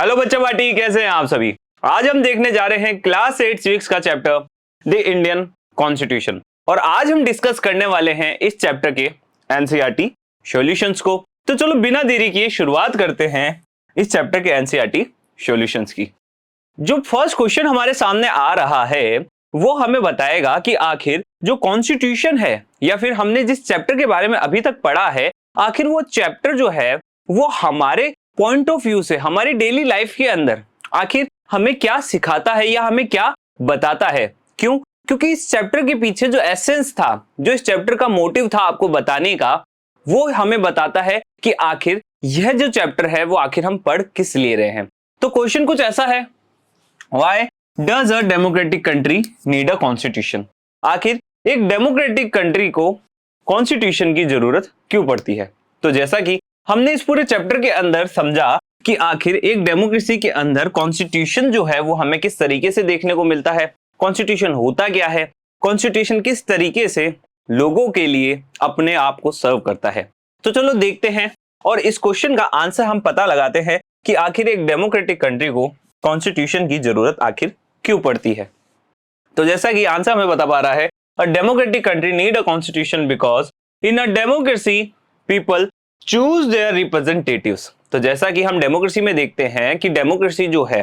Hello बच्चा party, कैसे हैं आप सभी। आज हम देखने जा रहे हैं क्लास 8 सिविक्स का चैप्टर द इंडियन कॉन्स्टिट्यूशन और आज हम डिस्कस करने वाले हैं इस चैप्टर के एनसीईआरटी सॉल्यूशंस को। तो चलो बिना देरी किए शुरुआत करते हैं इस चैप्टर के एनसीईआरटी सॉल्यूशंस की। जो फर्स्ट क्वेश्चन हमारे सामने आ रहा है वो हमें बताएगा कि आखिर जो कॉन्स्टिट्यूशन है या फिर हमने जिस चैप्टर के बारे में अभी तक पढ़ा है, आखिर वो चैप्टर जो है वो हमारे पॉइंट ऑफ व्यू से हमारी डेली लाइफ के अंदर आखिर हमें क्या सिखाता है या हमें क्या बताता है। क्यों? क्योंकि इस चैप्टर के पीछे जो एसेंस था, जो इस चैप्टर का मोटिव था आपको बताने का, वो हमें बताता है कि आखिर यह जो चैप्टर है वो आखिर हम पढ़ किस लिए रहे हैं। तो क्वेश्चन कुछ ऐसा है, why does a democratic country need a constitution. आखिर एक डेमोक्रेटिक कंट्री को कॉन्स्टिट्यूशन की जरूरत क्यों पड़ती है। तो जैसा कि हमने इस पूरे चैप्टर के अंदर समझा कि आखिर एक डेमोक्रेसी के अंदर कॉन्स्टिट्यूशन जो है वो हमें किस तरीके से देखने को मिलता है, कॉन्स्टिट्यूशन होता क्या है, कॉन्स्टिट्यूशन किस तरीके से लोगों के लिए अपने आप को सर्व करता है। तो चलो देखते हैं और इस क्वेश्चन का आंसर हम पता लगाते हैं कि आखिर एक डेमोक्रेटिक कंट्री को कॉन्स्टिट्यूशन की जरूरत आखिर क्यों पड़ती है। तो जैसा कि आंसर हमें बता पा रहा है, a democratic country need a constitution because in a democracy people choose there representatives. तो जैसा कि हम डेमोक्रेसी में देखते हैं कि डेमोक्रेसी जो है,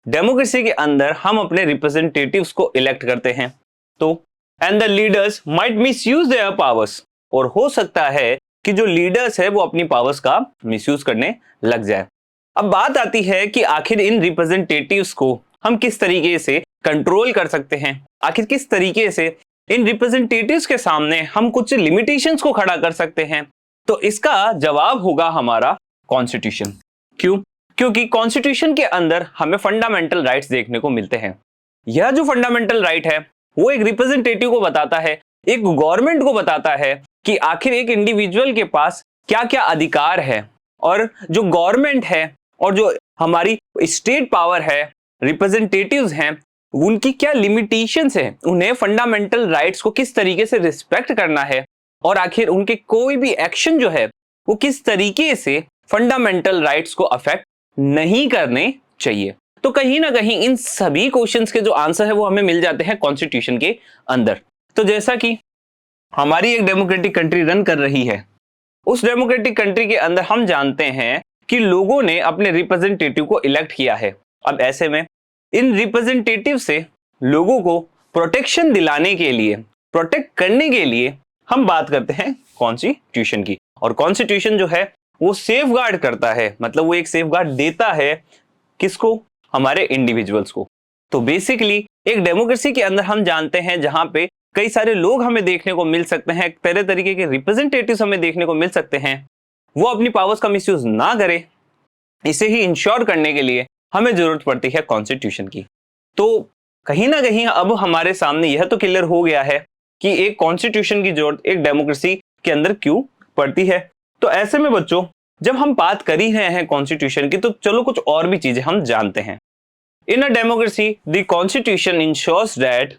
डेमोक्रेसी के अंदर हम अपने रिप्रेजेंटेटिव्स को इलेक्ट करते हैं। तो and the leaders might misuse there powers, और हो सकता है कि जो लीडर्स है वो अपनी पावर्स का मिसयूज करने लग जाए। अब बात आती है कि आखिर इन रिप्रेजेंटेटिव्स को हम किस तरीके से कंट्रोल कर सकते हैं, आखिर किस तरीके से इन रिप्रेजेंटेटिव्स के सामने हम कुछ लिमिटेशंस को खड़ा कर सकते हैं। तो इसका जवाब होगा हमारा कॉन्स्टिट्यूशन। क्यों? क्योंकि कॉन्स्टिट्यूशन के अंदर हमें फंडामेंटल राइट्स देखने को मिलते हैं। यह जो फंडामेंटल राइट है वो एक रिप्रेजेंटेटिव को बताता है, एक गवर्नमेंट को बताता है कि आखिर एक इंडिविजुअल के पास क्या क्या अधिकार है, और जो गवर्नमेंट है और जो हमारी स्टेट पावर है, रिप्रेजेंटेटिव्स हैं, उनकी क्या लिमिटेशंस है, उन्हें फंडामेंटल राइट्स को किस तरीके से रिस्पेक्ट करना है, और आखिर उनके कोई भी एक्शन जो है वो किस तरीके से फंडामेंटल राइट्स को अफेक्ट नहीं करने चाहिए। तो कहीं ना कहीं इन सभी क्वेश्चंस के जो आंसर है वो हमें मिल जाते हैं कॉन्स्टिट्यूशन के अंदर। तो जैसा कि हमारी एक डेमोक्रेटिक कंट्री रन कर रही है, उस डेमोक्रेटिक कंट्री के अंदर हम जानते हैं कि लोगों ने अपने रिप्रेजेंटेटिव को इलेक्ट किया है। अब ऐसे में इन रिप्रेजेंटेटिव से लोगों को प्रोटेक्शन दिलाने के लिए, प्रोटेक्ट करने के लिए हम बात करते हैं कॉन्स्टिट्यूशन की। और कॉन्स्टिट्यूशन जो है वो सेफगार्ड करता है, मतलब वो एक सेफगार्ड देता है किसको? हमारे इंडिविजुअल्स को। तो बेसिकली एक डेमोक्रेसी के अंदर हम जानते हैं जहां पे कई सारे लोग हमें देखने को मिल सकते हैं, तरह तरीके के रिप्रेजेंटेटिव्स हमें देखने को मिल सकते हैं, वो अपनी पावर्स का मिसयूज ना करे, इसे ही इंश्योर करने के लिए हमें जरूरत पड़ती है कॉन्स्टिट्यूशन की। तो कहीं ना कहीं अब हमारे सामने यह तो क्लियर हो गया है कि एक कॉन्स्टिट्यूशन की जरूरत एक डेमोक्रेसी के अंदर क्यों पड़ती है। तो ऐसे में बच्चों, जब हम बात कर ही रहे हैं कॉन्स्टिट्यूशन की, तो चलो कुछ और भी चीजें हम जानते हैं। In a democracy the constitution ensures that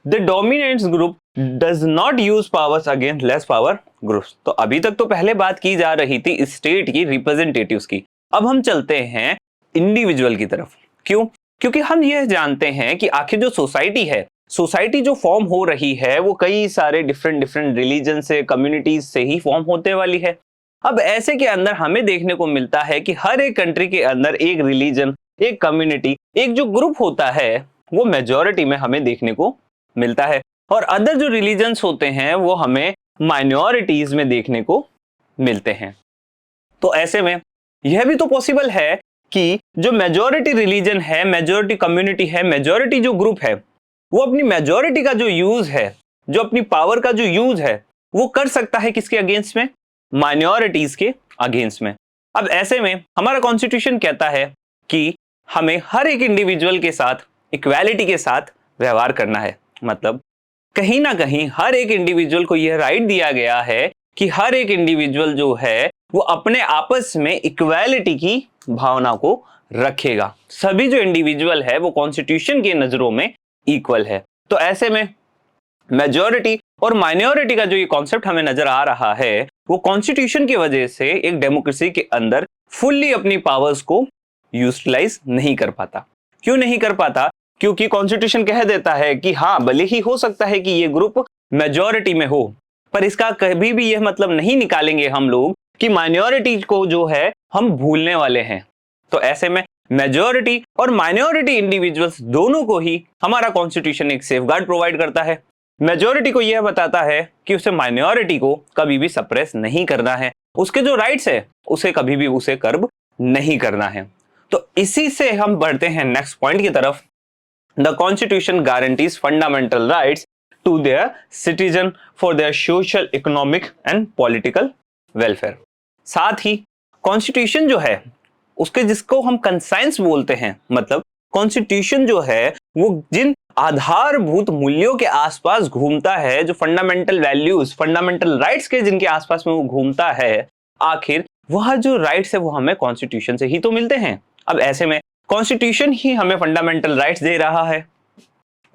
the dominant group does not use powers against less power groups. तो अभी तक तो पहले बात की जा रही थी स्टेट की, रिप्रेजेंटेटिव्स की, अब हम चलते हैं इंडिविजुअल की तरफ। क्यों? क्योंकि हम यह जानते हैं कि आखिर जो सोसाइटी है, सोसाइटी जो फॉर्म हो रही है वो कई सारे डिफरेंट रिलीजन से, कम्युनिटीज से ही फॉर्म होते वाली है। अब ऐसे के अंदर हमें देखने को मिलता है कि हर एक कंट्री के अंदर एक रिलीजन, एक कम्युनिटी, एक जो ग्रुप होता है वो मेजॉरिटी में हमें देखने को मिलता है, और अदर जो रिलीजन्स होते हैं वो हमें माइनॉरिटीज में देखने को मिलते हैं। तो ऐसे में यह भी तो पॉसिबल है कि जो मेजॉरिटी रिलीजन है, मेजॉरिटी कम्युनिटी है, मेजॉरिटी जो ग्रुप है, वो अपनी मेजॉरिटी का जो यूज है, जो अपनी पावर का जो यूज है, वो कर सकता है किसके अगेंस्ट में? माइनॉरिटीज के अगेंस्ट में। अब ऐसे में हमारा कॉन्स्टिट्यूशन कहता है कि हमें हर एक इंडिविजुअल के साथ इक्वालिटी के साथ व्यवहार करना है। मतलब कहीं ना कहीं हर एक इंडिविजुअल को यह राइट दिया गया है कि हर एक इंडिविजुअल जो है वो अपने आपस में इक्वालिटी की भावना को रखेगा। सभी जो इंडिविजुअल है वो कॉन्स्टिट्यूशन के नजरों में इक्वल है। तो ऐसे में मेजॉरिटी और माइनॉरिटी का जो ये कॉन्सेप्ट हमें नजर आ रहा है वो कॉन्स्टिट्यूशन की वजह से एक डेमोक्रेसी के अंदर फुल्ली अपनी पावर्स को यूटिलाइज नहीं कर पाता। क्यों नहीं कर पाता? क्योंकि कॉन्स्टिट्यूशन कह देता है कि हाँ, भले ही हो सकता है कि ये ग्रुप मेजॉरिटी में हो, पर इसका कभी भी यह मतलब नहीं निकालेंगे हम लोग कि माइनॉरिटी को जो है हम भूलने वाले हैं। तो ऐसे में मेजॉरिटी और माइनॉरिटी इंडिविजुअल्स दोनों को ही हमारा कॉन्स्टिट्यूशन एक सेफगार्ड प्रोवाइड करता है। मेजॉरिटी को यह बताता है कि उसे माइनॉरिटी को कभी भी सप्रेस नहीं करना है, उसके जो राइट्स है उसे कभी भी उसे कर्ब नहीं करना है। तो इसी से हम बढ़ते हैं नेक्स्ट पॉइंट की तरफ। The constitution guarantees fundamental rights to their citizen for their social, economic and political welfare. साथ ही कॉन्स्टिट्यूशन जो है उसके, जिसको हम कंसाइंस बोलते हैं, मतलब कॉन्स्टिट्यूशन जो है वो जिन आधारभूत मूल्यों के आसपास घूमता है, जो फंडामेंटल वैल्यूज, फंडामेंटल राइट्स के जिनके आसपास में वो घूमता है, आखिर वह जो राइट्स है वो हमें कॉन्स्टिट्यूशन से ही तो मिलते हैं। अब ऐसे में कॉन्स्टिट्यूशन ही हमें फंडामेंटल राइट्स दे रहा है,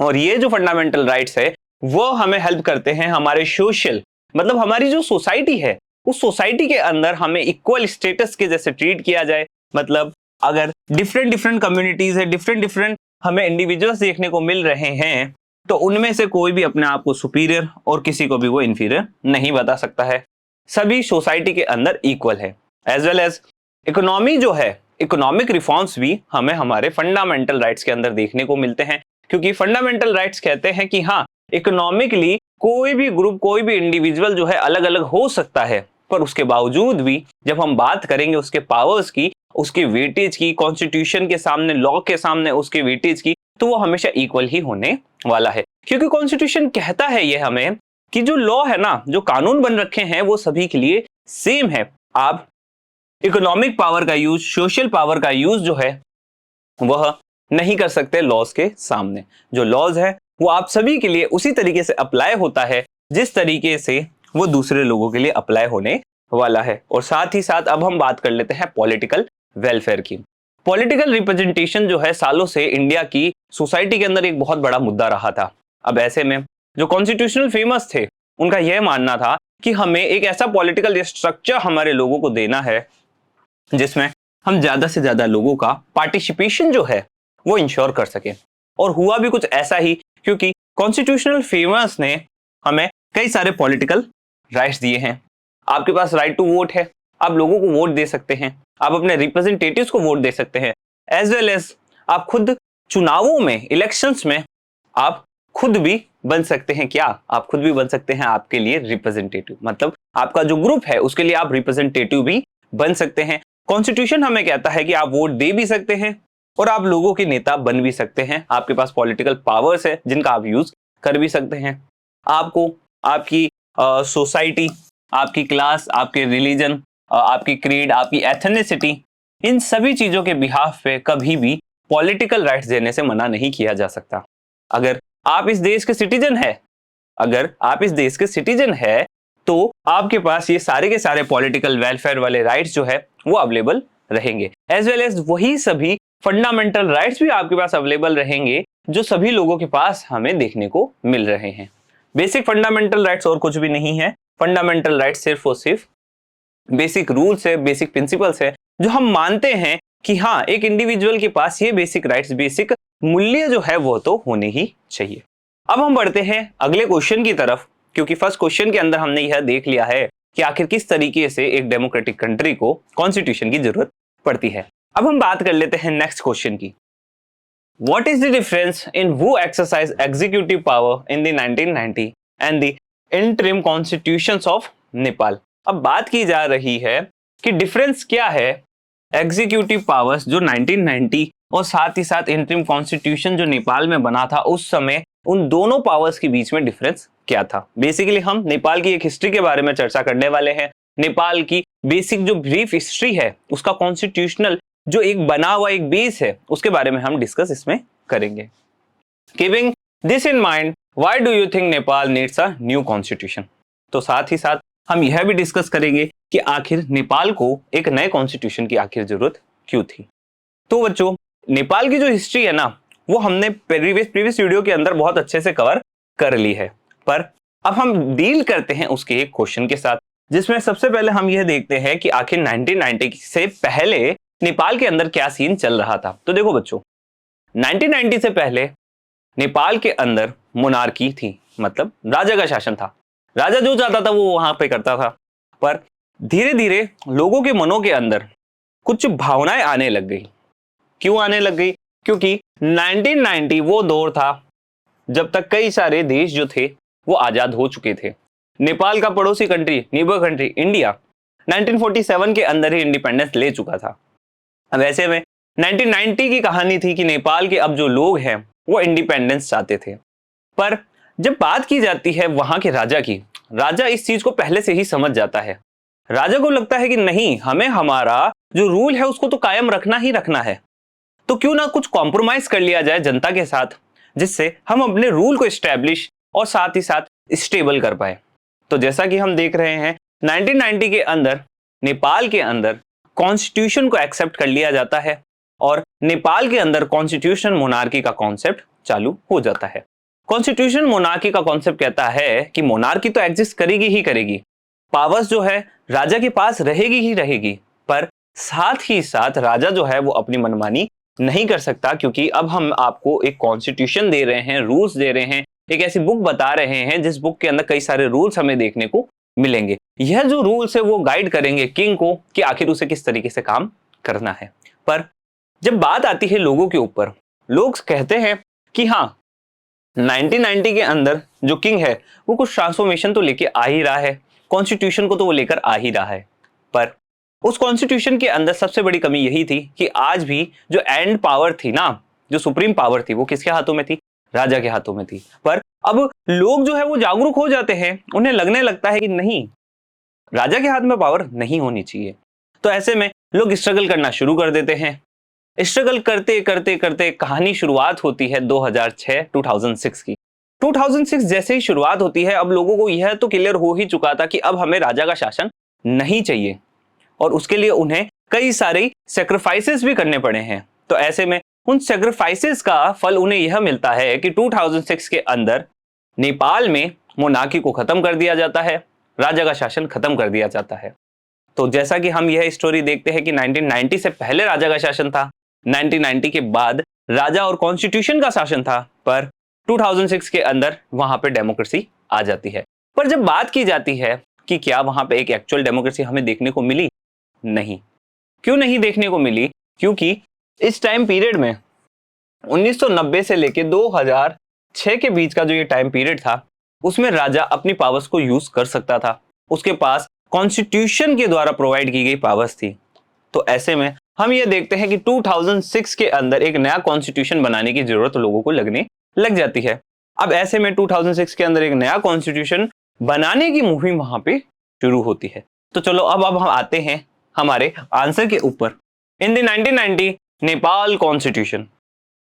और ये जो फंडामेंटल राइट्स है वो हमें हेल्प करते हैं हमारे सोशल, मतलब हमारी जो सोसाइटी है उस सोसाइटी के अंदर हमें इक्वल स्टेटस के जैसे ट्रीट किया जाए। मतलब अगर डिफरेंट डिफरेंट कम्युनिटीज है, डिफरेंट डिफरेंट हमें इंडिविजुअल्स देखने को मिल रहे हैं, तो उनमें से कोई भी अपने आप को सुपीरियर और किसी को भी वो इंफीरियर नहीं बता सकता है। सभी सोसाइटी के अंदर इक्वल है। एज वेल एज इकोनॉमी जो है, इकोनॉमिक रिफॉर्म्स भी हमें हमारे फंडामेंटल राइट्स के अंदर देखने को मिलते हैं, क्योंकि फंडामेंटल राइट्स कहते हैं कि हाँ, इकोनॉमिकली कोई भी ग्रुप, कोई भी इंडिविजुअल जो है अलग अलग हो सकता है, पर उसके बावजूद भी जब हम बात करेंगे उसके पावर्स की, उसकी वेटेज की, कॉन्स्टिट्यूशन के सामने, लॉ के सामने उसके वेटेज की, तो वो हमेशा इक्वल ही होने वाला है। क्योंकि कॉन्स्टिट्यूशन कहता है ये हमें कि जो लॉ है ना, जो कानून बन रखे हैं, वो सभी के लिए सेम है। आप इकोनॉमिक पावर का यूज, सोशल पावर का यूज जो है वह नहीं कर सकते लॉज के सामने। जो लॉज है वो आप सभी के लिए उसी तरीके से अप्लाई होता है जिस तरीके से वो दूसरे लोगों के लिए अप्लाई होने वाला है। और साथ ही साथ अब हम बात कर लेते हैं पॉलिटिकल वेलफेयर की। पॉलिटिकल रिप्रेजेंटेशन जो है सालों से इंडिया की सोसाइटी के अंदर एक बहुत बड़ा मुद्दा रहा था। अब ऐसे में जो कॉन्स्टिट्यूशनल फेमस थे उनका यह मानना था कि हमें एक ऐसा पॉलिटिकल स्ट्रक्चर हमारे लोगों को देना है जिसमें हम ज्यादा से ज्यादा लोगों का पार्टिसिपेशन जो है वो इंश्योर कर सके। और हुआ भी कुछ ऐसा ही, क्योंकि कॉन्स्टिट्यूशनल फेमस ने हमें कई सारे पॉलिटिकल राइट्स दिए हैं। आपके पास राइट टू वोट है, आप लोगों को वोट दे सकते हैं, आप अपने रिप्रेजेंटेटिव्स को वोट दे सकते हैं, एज वेल एज आप खुद चुनावों में, इलेक्शंस में आप खुद भी बन सकते हैं। क्या आप खुद भी बन सकते हैं आपके लिए रिप्रेजेंटेटिव, मतलब आपका जो ग्रुप है उसके लिए आप रिप्रेजेंटेटिव भी बन सकते हैं। कॉन्स्टिट्यूशन हमें कहता है कि आप वोट दे भी सकते हैं और आप लोगों के नेता बन भी सकते हैं। आपके पास पॉलिटिकल पावर्स है जिनका आप यूज कर भी सकते हैं। आपको आपकी सोसाइटी, आपकी क्लास, आपके रिलीजन, आपकी क्रीड, आपकी एथनिसिटी, इन सभी चीजों के बिहाफ पे कभी भी पॉलिटिकल राइट्स देने से मना नहीं किया जा सकता। अगर आप इस देश के सिटीजन है, अगर आप इस देश के सिटीजन है तो आपके पास ये सारे के सारे पॉलिटिकल वेलफेयर वाले राइट्स जो है वो अवेलेबल रहेंगे। एज वेल एज वही सभी फंडामेंटल राइट्स भी आपके पास अवेलेबल रहेंगे जो सभी लोगों के पास हमें देखने को मिल रहे हैं। बेसिक फंडामेंटल राइट्स और कुछ भी नहीं है। फंडामेंटल राइट्स सिर्फ और सिर्फ बेसिक रूल्स है, बेसिक प्रिंसिपल्स है, जो हम मानते हैं कि हाँ, एक इंडिविजुअल के पास ये बेसिक राइट्स, बेसिक मूल्य जो है वो तो होने ही चाहिए। अब हम बढ़ते हैं अगले क्वेश्चन की तरफ, क्योंकि फर्स्ट क्वेश्चन के अंदर हमने यह देख लिया है कि आखिर किस तरीके से एक डेमोक्रेटिक कंट्री को कॉन्स्टिट्यूशन की जरूरत पड़ती है। अब हम बात कर लेते हैं नेक्स्ट क्वेश्चन की। What is the difference in who exercised executive power in the 1990 and the interim constitutions of Nepal? अब बात की जा रही है कि डिफरेंस क्या है एग्जीक्यूटिव पावर्स जो 1990 और साथ ही साथ इंटरिम कॉन्स्टिट्यूशन जो नेपाल में बना था उस समय, उन दोनों पावर्स के बीच में डिफरेंस क्या था। बेसिकली हम नेपाल की एक हिस्ट्री के बारे में चर्चा करने वाले हैं। नेपाल की बेसिक जो ब्रीफ हिस्ट्री है, उसका कॉन्स्टिट्यूशनल जो एक बना हुआ एक बेस है, उसके बारे में हम डिस्कस इसमें करेंगे। Keeping this in mind, why do you think Nepal needs a new constitution? तो साथ ही साथ हम यह भी डिस्कस करेंगे कि आखिर नेपाल को एक नए कॉन्स्टिट्यूशन की आखिर जरूरत क्यों थी। तो बच्चों, नेपाल की जो हिस्ट्री है ना, वो हमने प्रीवियस वीडियो के अंदर बहुत अच्छे से कवर कर ली है, पर अब हम डील करते हैं उसके एक क्वेश्चन के साथ, जिसमें सबसे पहले हम यह देखते हैं कि आखिर 1990 से पहले नेपाल के अंदर क्या सीन चल रहा था। तो देखो बच्चों, 1990 से पहले नेपाल के अंदर मोनार्की थी, मतलब राजा का शासन था। राजा जो चाहता था वो वहां पे करता था। पर धीरे धीरे लोगों के मनों के अंदर कुछ भावनाएं आने लग गई। क्यों आने लग गई? क्योंकि 1990 वो दौर था जब तक कई सारे देश जो थे वो आजाद हो चुके थे। नेपाल का पड़ोसी कंट्री, नेबर कंट्री इंडिया 1947 के अंदर ही इंडिपेंडेंस ले चुका था। अब ऐसे में 1990 की कहानी थी कि नेपाल के अब जो लोग हैं वो इंडिपेंडेंस चाहते थे। पर जब बात की जाती है वहां के राजा की, राजा इस चीज को पहले से ही समझ जाता है। राजा को लगता है कि नहीं, हमें हमारा जो रूल है उसको तो कायम रखना ही रखना है, तो क्यों ना कुछ कॉम्प्रोमाइज कर लिया जाए जनता के साथ, जिससे हम अपने रूल को एस्टेब्लिश और साथ ही साथ स्टेबल कर पाए। तो जैसा कि हम देख रहे हैं 1990 के अंदर नेपाल के अंदर कॉन्स्टिट्यूशन को एक्सेप्ट कर लिया जाता है और नेपाल के अंदर कॉन्स्टिट्यूशन मोनार्की का कॉन्सेप्ट चालू हो जाता है। कॉन्स्टिट्यूशन मोनार्की का कॉन्सेप्ट कहता है कि मोनार्की तो एग्जिस्ट करेगी ही करेगी, पावर्स जो है राजा के पास रहेगी ही रहेगी, पर साथ ही साथ राजा जो है वो अपनी मनमानी नहीं कर सकता, क्योंकि अब हम आपको एक कॉन्स्टिट्यूशन दे रहे हैं, रूल्स दे रहे हैं, एक ऐसी बुक बता रहे हैं जिस बुक के अंदर कई सारे रूल्स हमें देखने को मिलेंगे। यह जो रूल्स है वो गाइड करेंगे किंग को कि आखिर उसे किस तरीके से काम करना है। पर जब बात आती है लोगों के ऊपर, लोग कहते हैं कि हाँ 1990 के अंदर जो किंग है वो कुछ ट्रांसफॉर्मेशन तो लेके आ ही रहा है, कॉन्स्टिट्यूशन को तो वो लेकर आ ही रहा है। पर उस कॉन्स्टिट्यूशन के अंदर सबसे बड़ी कमी यही थी कि आज भी जो एंड पावर थी ना, जो सुप्रीम पावर थी, वो किसके हाथों में थी? राजा के हाथों में थी। पर अब लोग जो है वो जागरूक हो जाते हैं, उन्हें लगने लगता है कि नहीं, राजा के हाथ में पावर नहीं होनी चाहिए। तो ऐसे में लोग स्ट्रगल करना शुरू कर देते हैं। स्ट्रगल करते करते करते कहानी शुरुआत होती है 2006 की। 2006 जैसे ही शुरुआत होती है, अब लोगों को यह तो क्लियर हो ही चुका था कि अब हमें राजा का शासन नहीं चाहिए और उसके लिए उन्हें कई सारे सेक्रीफाइसेस भी करने पड़े हैं। तो ऐसे में उन सेक्रीफाइसेस का फल उन्हें यह मिलता है कि 2006 के अंदर नेपाल में मोनार्की को खत्म कर दिया जाता है, राजा का शासन खत्म कर दिया जाता है। तो जैसा कि हम यह स्टोरी देखते हैं कि 1990 से पहले राजा का शासन था, 1990 के बाद राजा और कॉन्स्टिट्यूशन का शासन था, पर 2006 के अंदर वहां पे डेमोक्रेसी आ जाती है। पर जब बात की जाती है कि क्या वहां पे एक एक्चुअल डेमोक्रेसी हमें देखने को मिली? नहीं। क्यों नहीं देखने को मिली? क्योंकि इस टाइम पीरियड में 1990 से लेके 2006 के बीच का जो ये टाइम पीरियड था, उसमें राजा अपनी पावर्स को यूज कर सकता था। उसके पास कॉन्स्टिट्यूशन के द्वारा प्रोवाइड की गई पावर्स थी। तो ऐसे में हम ये देखते हैं कि 2006 के अंदर एक नया कॉन्स्टिट्यूशन बनाने की जरूरत लोगों को लगने लग जाती है। अब ऐसे में 2006 के अंदर एक नया कॉन्स्टिट्यूशन बनाने की मुहिम वहां पे शुरू होती है। तो चलो अब हम आते हैं हमारे आंसर के ऊपर। In the 1990 Nepal constitution,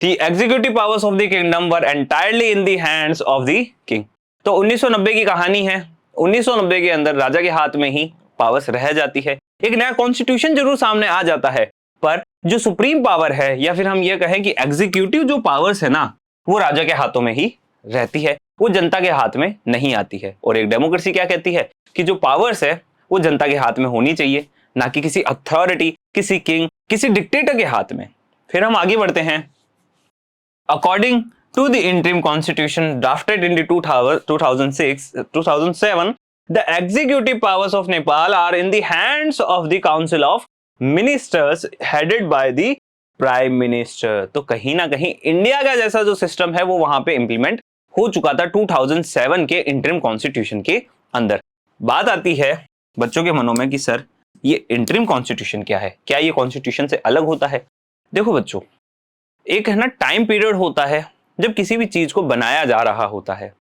the executive powers of the kingdom were entirely in the hands of the king. तो 1990 की कहानी है। 1990 के अंदर राजा के हाथ में ही पावर्स रह जाती है। एक नया कॉन्स्टिट्यूशन जरूर सामने आ जाता है, पर जो सुप्रीम पावर है या फिर हम ये कहें कि एग्जीक्यूटिव जो पावर्स है ना, वो राजा के हाथों में ही रहती है, वो जनता के हाथ में नहीं आती है। और एक डेमोक्रेसी क्या कहती है कि जो पावर्स है वो जनता के हाथ में होनी चाहिए, ना कि किसी अथॉरिटी, किसी किंग, किसी डिक्टेटर के हाथ में। फिर हम आगे बढ़ते हैं। According to the interim constitution drafted in 2007, the executive powers of Nepal are in the hands of the council of ministers headed by the prime minister. तो कहीं ना कहीं इंडिया का जैसा जो सिस्टम है वो वहां पे इंप्लीमेंट हो चुका था 2007 के इंटरिम कॉन्स्टिट्यूशन के अंदर। बात आती है बच्चों के मनों में कि सर ये इंटरिम कॉन्स्टिट्यूशन क्या है, क्या ये कॉन्स्टिट्यूशन से अलग होता है? देखो बच्चों, एक है ना टाइम पीरियड होता है जब किसी भी चीज को बनाया जा रहा होता है,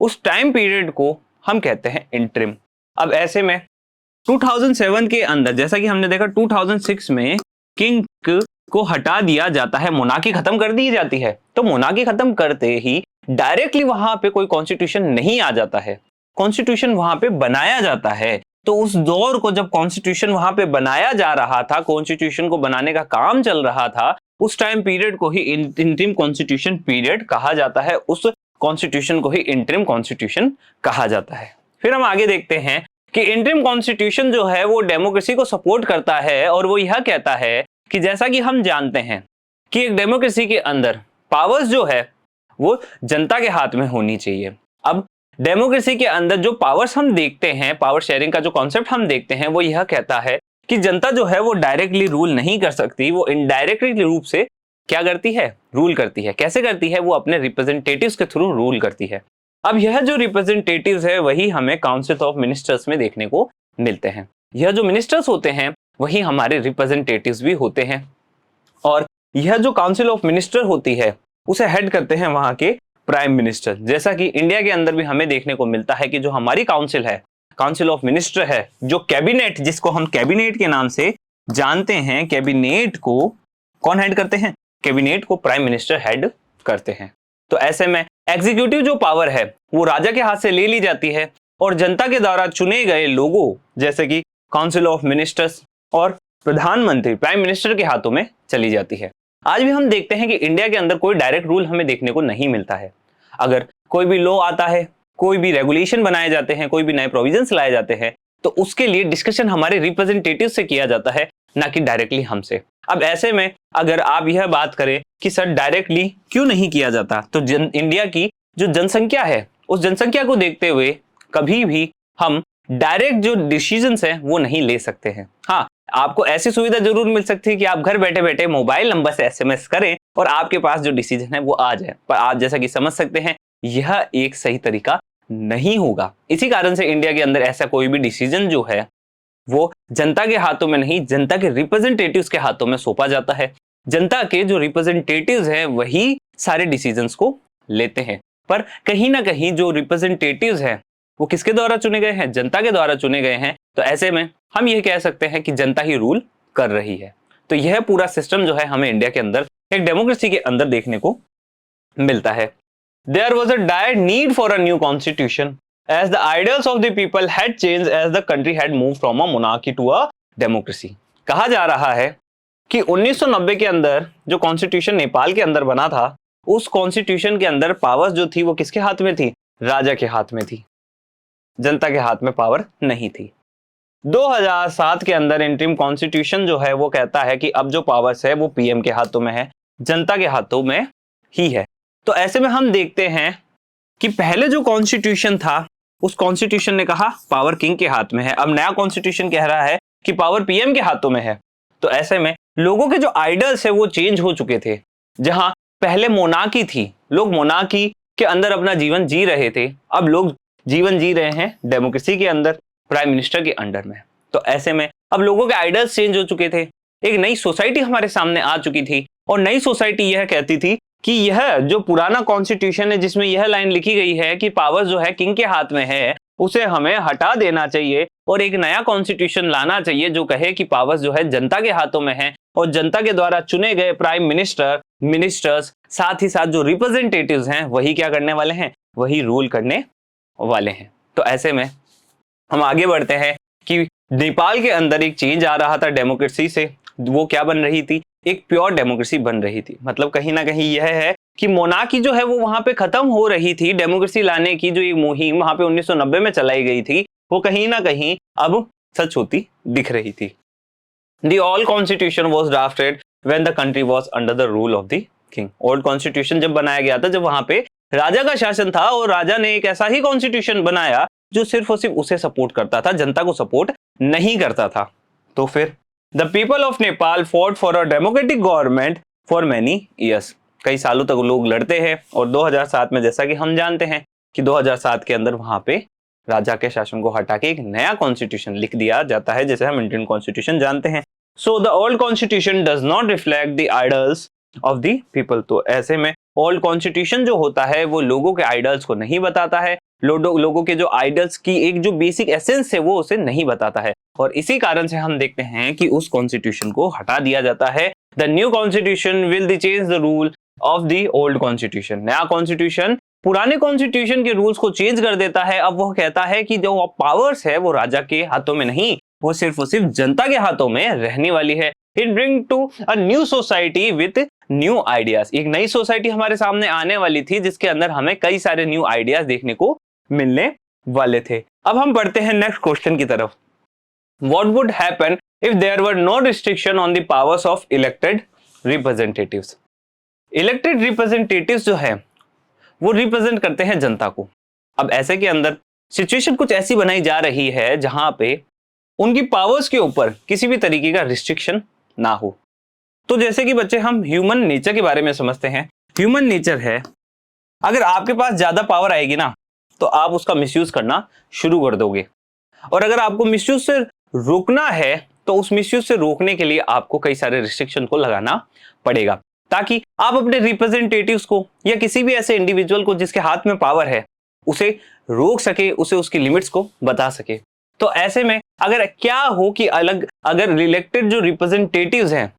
उस टाइम पीरियड को हम कहते हैं इंटरिम। अब ऐसे में 2007 के अंदर जैसा कि हमने देखा 2006 में किंग को हटा दिया जाता है, मोनार्की खत्म कर दी जाती है। तो मोनार्की खत्म करते ही डायरेक्टली वहां पे कोई कॉन्स्टिट्यूशन नहीं आ जाता है, कॉन्स्टिट्यूशन वहां पे बनाया जाता है। तो उस दौर को जब कॉन्स्टिट्यूशन वहां पे बनाया जा रहा था, कॉन्स्टिट्यूशन को बनाने का काम चल रहा था, उस टाइम पीरियड को ही इंटरिम कॉन्स्टिट्यूशन पीरियड कहा जाता है, उस कॉन्स्टिट्यूशन को ही इंटरिम कॉन्स्टिट्यूशन कहा जाता है। फिर हम आगे देखते हैं कि इंटरिम कॉन्स्टिट्यूशन जो है वो डेमोक्रेसी को सपोर्ट करता है और वो यह कहता है कि जैसा कि हम जानते हैं कि एक डेमोक्रेसी के अंदर पावर्स जो है वो जनता के हाथ में होनी चाहिए। अब डेमोक्रेसी के अंदर जो पावर्स हम देखते हैं, पावर शेयरिंग का जो कॉन्सेप्ट हम देखते हैं, वो यह कहता है कि जनता जो है वो डायरेक्टली रूल नहीं कर सकती, वो इनडायरेक्टली रूप से क्या करती है, रूल करती है। कैसे करती है? वो अपने रिप्रेजेंटेटिव्स के थ्रू रूल करती है। अब यह जो रिप्रेजेंटेटिव्स है वही हमें काउंसिल ऑफ मिनिस्टर्स में देखने को मिलते हैं। यह जो मिनिस्टर्स होते हैं वही हमारे रिप्रेजेंटेटिव्स भी होते हैं, और यह जो काउंसिल ऑफ मिनिस्टर होती है उसे हेड करते हैं वहां के प्राइम मिनिस्टर। जैसा कि इंडिया के अंदर भी हमें देखने को मिलता है कि जो हमारी काउंसिल है, काउंसिल ऑफ मिनिस्टर है, जो कैबिनेट, जिसको हम कैबिनेट के नाम से जानते हैं, कैबिनेट को कौन हेड करते हैं? कैबिनेट को प्राइम मिनिस्टर हेड करते हैं। तो ऐसे में एग्जीक्यूटिव जो पावर है वो राजा के हाथ से ले ली जाती है और जनता के द्वारा चुने गए लोगों जैसे कि काउंसिल ऑफ मिनिस्टर्स और प्रधानमंत्री प्राइम मिनिस्टर के हाथों में चली जाती है। आज भी हम देखते हैं कि इंडिया के अंदर कोई डायरेक्ट रूल हमें देखने को नहीं मिलता है। अगर कोई भी लॉ आता है, कोई भी रेगुलेशन बनाए जाते हैं, कोई भी नए प्रोविजंस लाए जाते हैं, तो उसके लिए डिस्कशन हमारे रिप्रेजेंटेटिव से किया जाता है, ना कि डायरेक्टली हमसे। अब ऐसे में अगर आप यह बात करें कि सर डायरेक्टली क्यों नहीं किया जाता, तो इंडिया की जो जनसंख्या है उस जनसंख्या को देखते हुए कभी भी हम डायरेक्ट जो डिसीजंस है वो नहीं ले सकते हैं। हाँ, आपको ऐसी सुविधा जरूर मिल सकती है कि आप घर बैठे बैठे मोबाइल नंबर से एसएमएस करें और आपके पास जो डिसीजन है वो आ जाए, पर आप जैसा कि समझ सकते हैं यह एक सही तरीका नहीं होगा। इसी कारण से इंडिया के अंदर ऐसा कोई भी डिसीजन जो है वो जनता के हाथों में नहीं, जनता के रिप्रेजेंटेटिव्स के हाथों में सौंपा जाता है। जनता के जो रिप्रेजेंटेटिव्स हैं वही सारे डिसीजंस को लेते हैं, पर कहीं ना कहीं जो रिप्रेजेंटेटिव्स हैं वो किसके द्वारा चुने गए हैं? जनता के द्वारा चुने गए हैं। तो ऐसे में हम ये कह सकते हैं कि जनता ही रूल कर रही है। तो यह पूरा सिस्टम जो है हमें इंडिया के अंदर एक डेमोक्रेसी के अंदर देखने को मिलता है। There was a dire need for a new constitution as the ideals of the people had changed as the country had moved from a monarchy to a democracy। कहा जा रहा है कि 1990 के अंदर जो कॉन्स्टिट्यूशन नेपाल के अंदर बना था, उस कॉन्स्टिट्यूशन के अंदर पावर्स जो थी वो किसके हाथ में थी? राजा के हाथ में थी, जनता के हाथ में पावर नहीं थी। 2007 के अंदर इंटरिम कॉन्स्टिट्यूशन जो है वो कहता है कि अब जो पावर्स है वो पीएम के हाथों में है, जनता के हाथों में ही है। तो ऐसे में हम देखते हैं कि पहले जो कॉन्स्टिट्यूशन था उस कॉन्स्टिट्यूशन ने कहा पावर किंग के हाथ में है, अब नया कॉन्स्टिट्यूशन कह रहा है कि पावर पीएम के हाथों में है। तो ऐसे में लोगों के जो आइडल्स है वो चेंज हो चुके थे। जहां पहले मोनार्की थी, लोग मोनार्की के अंदर अपना जीवन जी रहे थे, अब लोग जीवन जी रहे हैं डेमोक्रेसी के अंदर, प्राइम मिनिस्टर के अंडर में। तो ऐसे में अब लोगों के आइडल्स चेंज हो चुके थे, एक नई सोसाइटी हमारे सामने आ चुकी थी, और नई सोसाइटी यह कहती थी कि यह जो पुराना कॉन्स्टिट्यूशन है जिसमें यह लाइन लिखी गई है कि पावर जो है किंग के हाथ में है, उसे हमें हटा देना चाहिए और एक नया कॉन्स्टिट्यूशन लाना चाहिए जो कहे कि पावर्स जो है जनता के हाथों में है, और जनता के द्वारा चुने गए प्राइम मिनिस्टर, मिनिस्टर्स, साथ ही साथ जो रिप्रेजेंटेटिव्स हैं वही क्या करने वाले हैं? वही रूल करने वाले हैं। तो ऐसे में हम आगे बढ़ते हैं कि नेपाल के अंदर एक चेंज आ रहा था डेमोक्रेसी से। वो क्या बन रही थी? एक प्योर डेमोक्रेसी बन रही थी। मतलब कहीं ना कहीं यह है कि मोनार्की जो है वो वहां पे खत्म हो रही थी। डेमोक्रेसी लाने की जो ये मुहिम वहां पे 1990 में चलाई गई थी वो कहीं ना कहीं अब सच होती दिख रही थी। The old constitution was drafted when the country was under the rule of the king। Old constitution जब बनाया गया था जब वहां पे राजा का शासन था, और राजा ने एक ऐसा ही कॉन्स्टिट्यूशन बनाया जो सिर्फ और सिर्फ उसे सपोर्ट करता था, जनता को सपोर्ट नहीं करता था। तो फिर the people of Nepal fought for a democratic government for many years. कई सालों तक लोग लड़ते हैं, और 2007 में जैसा कि हम जानते हैं कि 2007 के अंदर वहां पे राजा के शासन को हटा के एक नया कॉन्स्टिट्यूशन लिख दिया जाता है, जैसे हम इंडियन कॉन्स्टिट्यूशन जानते हैं। So the old constitution does not reflect the idols of the people. तो ऐसे में ओल्ड कॉन्स्टिट्यूशन जो होता है वो लोगों के आइडल्स को नहीं बताता है, लोगों के जो आइडल्स की एक जो बेसिक एसेंस है वो उसे नहीं बताता है, और इसी कारण से हम देखते हैं कि उस कॉन्स्टिट्यूशन को हटा दिया जाता है। The new constitution will change the rule of the old constitution. नया कॉन्स्टिट्यूशन पुराने कॉन्स्टिट्यूशन के रूल्स को चेंज कर देता है। अब वो कहता है कि जो पावर्स है वो राजा के हाथों में नहीं, वो सिर्फ और सिर्फ जनता के हाथों में रहने वाली है। It bring to a new society with new ideas. एक नई सोसाइटी हमारे सामने आने वाली थी जिसके अंदर हमें कई सारे न्यू आइडियाज देखने को मिलने वाले थे। अब हम बढ़ते हैं नेक्स्ट क्वेश्चन की तरफ। What would happen if there were no restriction on the powers of elected representatives. Elected representatives जो है वो रिप्रेजेंट करते हैं जनता को। अब ऐसे के अंदर सिचुएशन कुछ ऐसी बनाई जा रही है जहां पे उनकी पावर्स के ऊपर किसी भी तरीके का रिस्ट्रिक्शन ना हो। तो जैसे कि बच्चे हम ह्यूमन नेचर के बारे में समझते हैं। ह्यूमन नेचर है, अगर आपके पास ज्यादा पावर आएगी ना तो आप उसका मिसयूज करना शुरू कर दोगे, और अगर आपको मिसयूज से रोकना है तो उस मिसयूज से रोकने के लिए आपको कई सारे रिस्ट्रिक्शन को लगाना पड़ेगा, ताकि आप अपने रिप्रेजेंटेटिव्स को या किसी भी ऐसे इंडिविजुअल को जिसके हाथ में पावर है उसे रोक सके, उसे उसकी लिमिट्स को बता सके। तो ऐसे में अगर क्या हो कि अगर इलेक्टेड जो रिप्रेजेंटेटिव्स हैं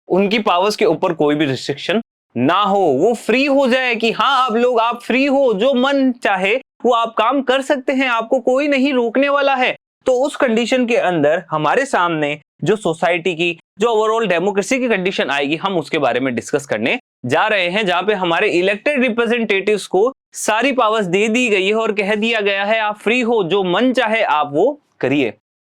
उनकी पावर्स के ऊपर कोई भी रिस्ट्रिक्शन ना हो, वो फ्री हो जाए कि हाँ आप फ्री हो, जो मन चाहे वो आप काम कर सकते हैं, आपको कोई नहीं रोकने वाला है, तो उस कंडीशन के अंदर हमारे सामने जो सोसाइटी की जो ओवरऑल डेमोक्रेसी की कंडीशन आएगी, हम उसके बारे में डिस्कस करने जा रहे हैं, जहां पे हमारे इलेक्टेड रिप्रेजेंटेटिव्स को सारी पावर्स दे दी गई है और कह दिया गया है आप फ्री हो, जो मन चाहे आप वो करिए।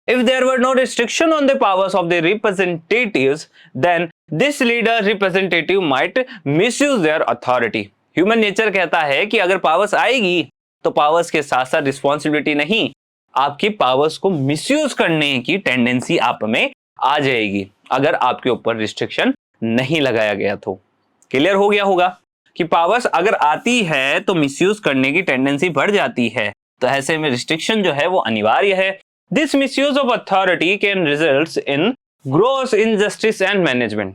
If there were no restriction on the powers of the representatives, then this leader representative might misuse their authority. Human nature कहता है कि अगर पावर्स आएगी तो पावर्स के साथ साथ रिस्पॉन्सिबिलिटी नहीं, आपकी पावर्स को मिसयूज करने की टेंडेंसी आप में आ जाएगी अगर आपके ऊपर रिस्ट्रिक्शन नहीं लगाया गया तो। क्लियर हो गया होगा कि पावर्स अगर आती है तो मिसयूज करने की टेंडेंसी बढ़ जाती है, तो ऐसे में रिस्ट्रिक्शन जो है वो अनिवार्य है। This misuse of authority can result in gross injustice and management.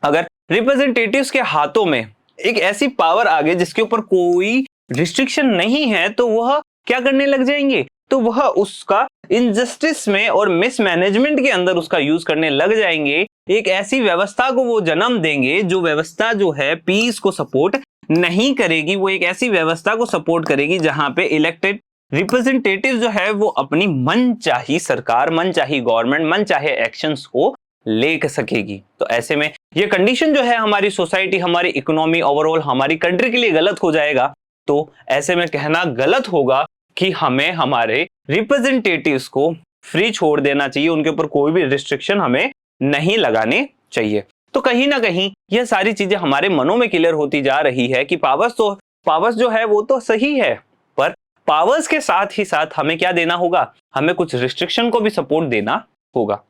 अगर रिप्रेजेंटेटिव्स के हाथों में एक ऐसी पावर आ गई जिसके ऊपर कोई रिस्ट्रिक्शन नहीं है, तो वह क्या करने लग जाएंगे, तो वह उसका इनजस्टिस में और मिसमैनेजमेंट के अंदर उसका यूज करने लग जाएंगे। एक ऐसी व्यवस्था को वो जन्म देंगे जो व्यवस्था जो है पीस को सपोर्ट नहीं करेगी, वो एक ऐसी व्यवस्था को सपोर्ट करेगी जहां पे इलेक्टेड रिप्रेजेंटेटिव जो है वो अपनी मनचाही सरकार, मनचाही गवर्नमेंट, मनचाहे एक्शंस को ले सकेगी। तो ऐसे में ये कंडीशन जो है हमारी सोसाइटी, हमारी इकोनॉमी, ओवरऑल हमारी कंट्री के लिए गलत हो जाएगा। तो ऐसे में कहना गलत होगा कि हमें हमारे रिप्रेजेंटेटिव्स को फ्री छोड़ देना चाहिए, उनके ऊपर कोई भी रिस्ट्रिक्शन हमें नहीं लगाने चाहिए। तो कहीं ना कहीं यह सारी चीजें हमारे मनों में क्लियर होती जा रही है कि पावर्स जो है वो तो सही है, पर पावर्स के साथ ही साथ हमें क्या देना होगा, हमें कुछ रिस्ट्रिक्शन को भी सपोर्ट देना होगा।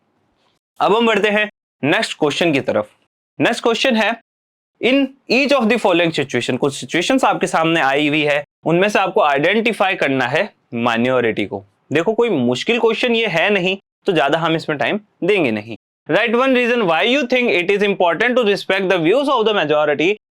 अब हम बढ़ते हैं नेक्स्ट क्वेश्चन की तरफ। नेक्स्ट क्वेश्चन है, इन each of the following situation, कुछ सिचुएशंस आपके सामने आई हुई है, उनमें से आपको आइडेंटिफाई करना है माइनॉरिटी को। देखो कोई मुश्किल क्वेश्चन ये है नहीं, तो ज्यादा हम इसमें टाइम देंगे नहीं। Right one reason why you think it is important to respect the views of the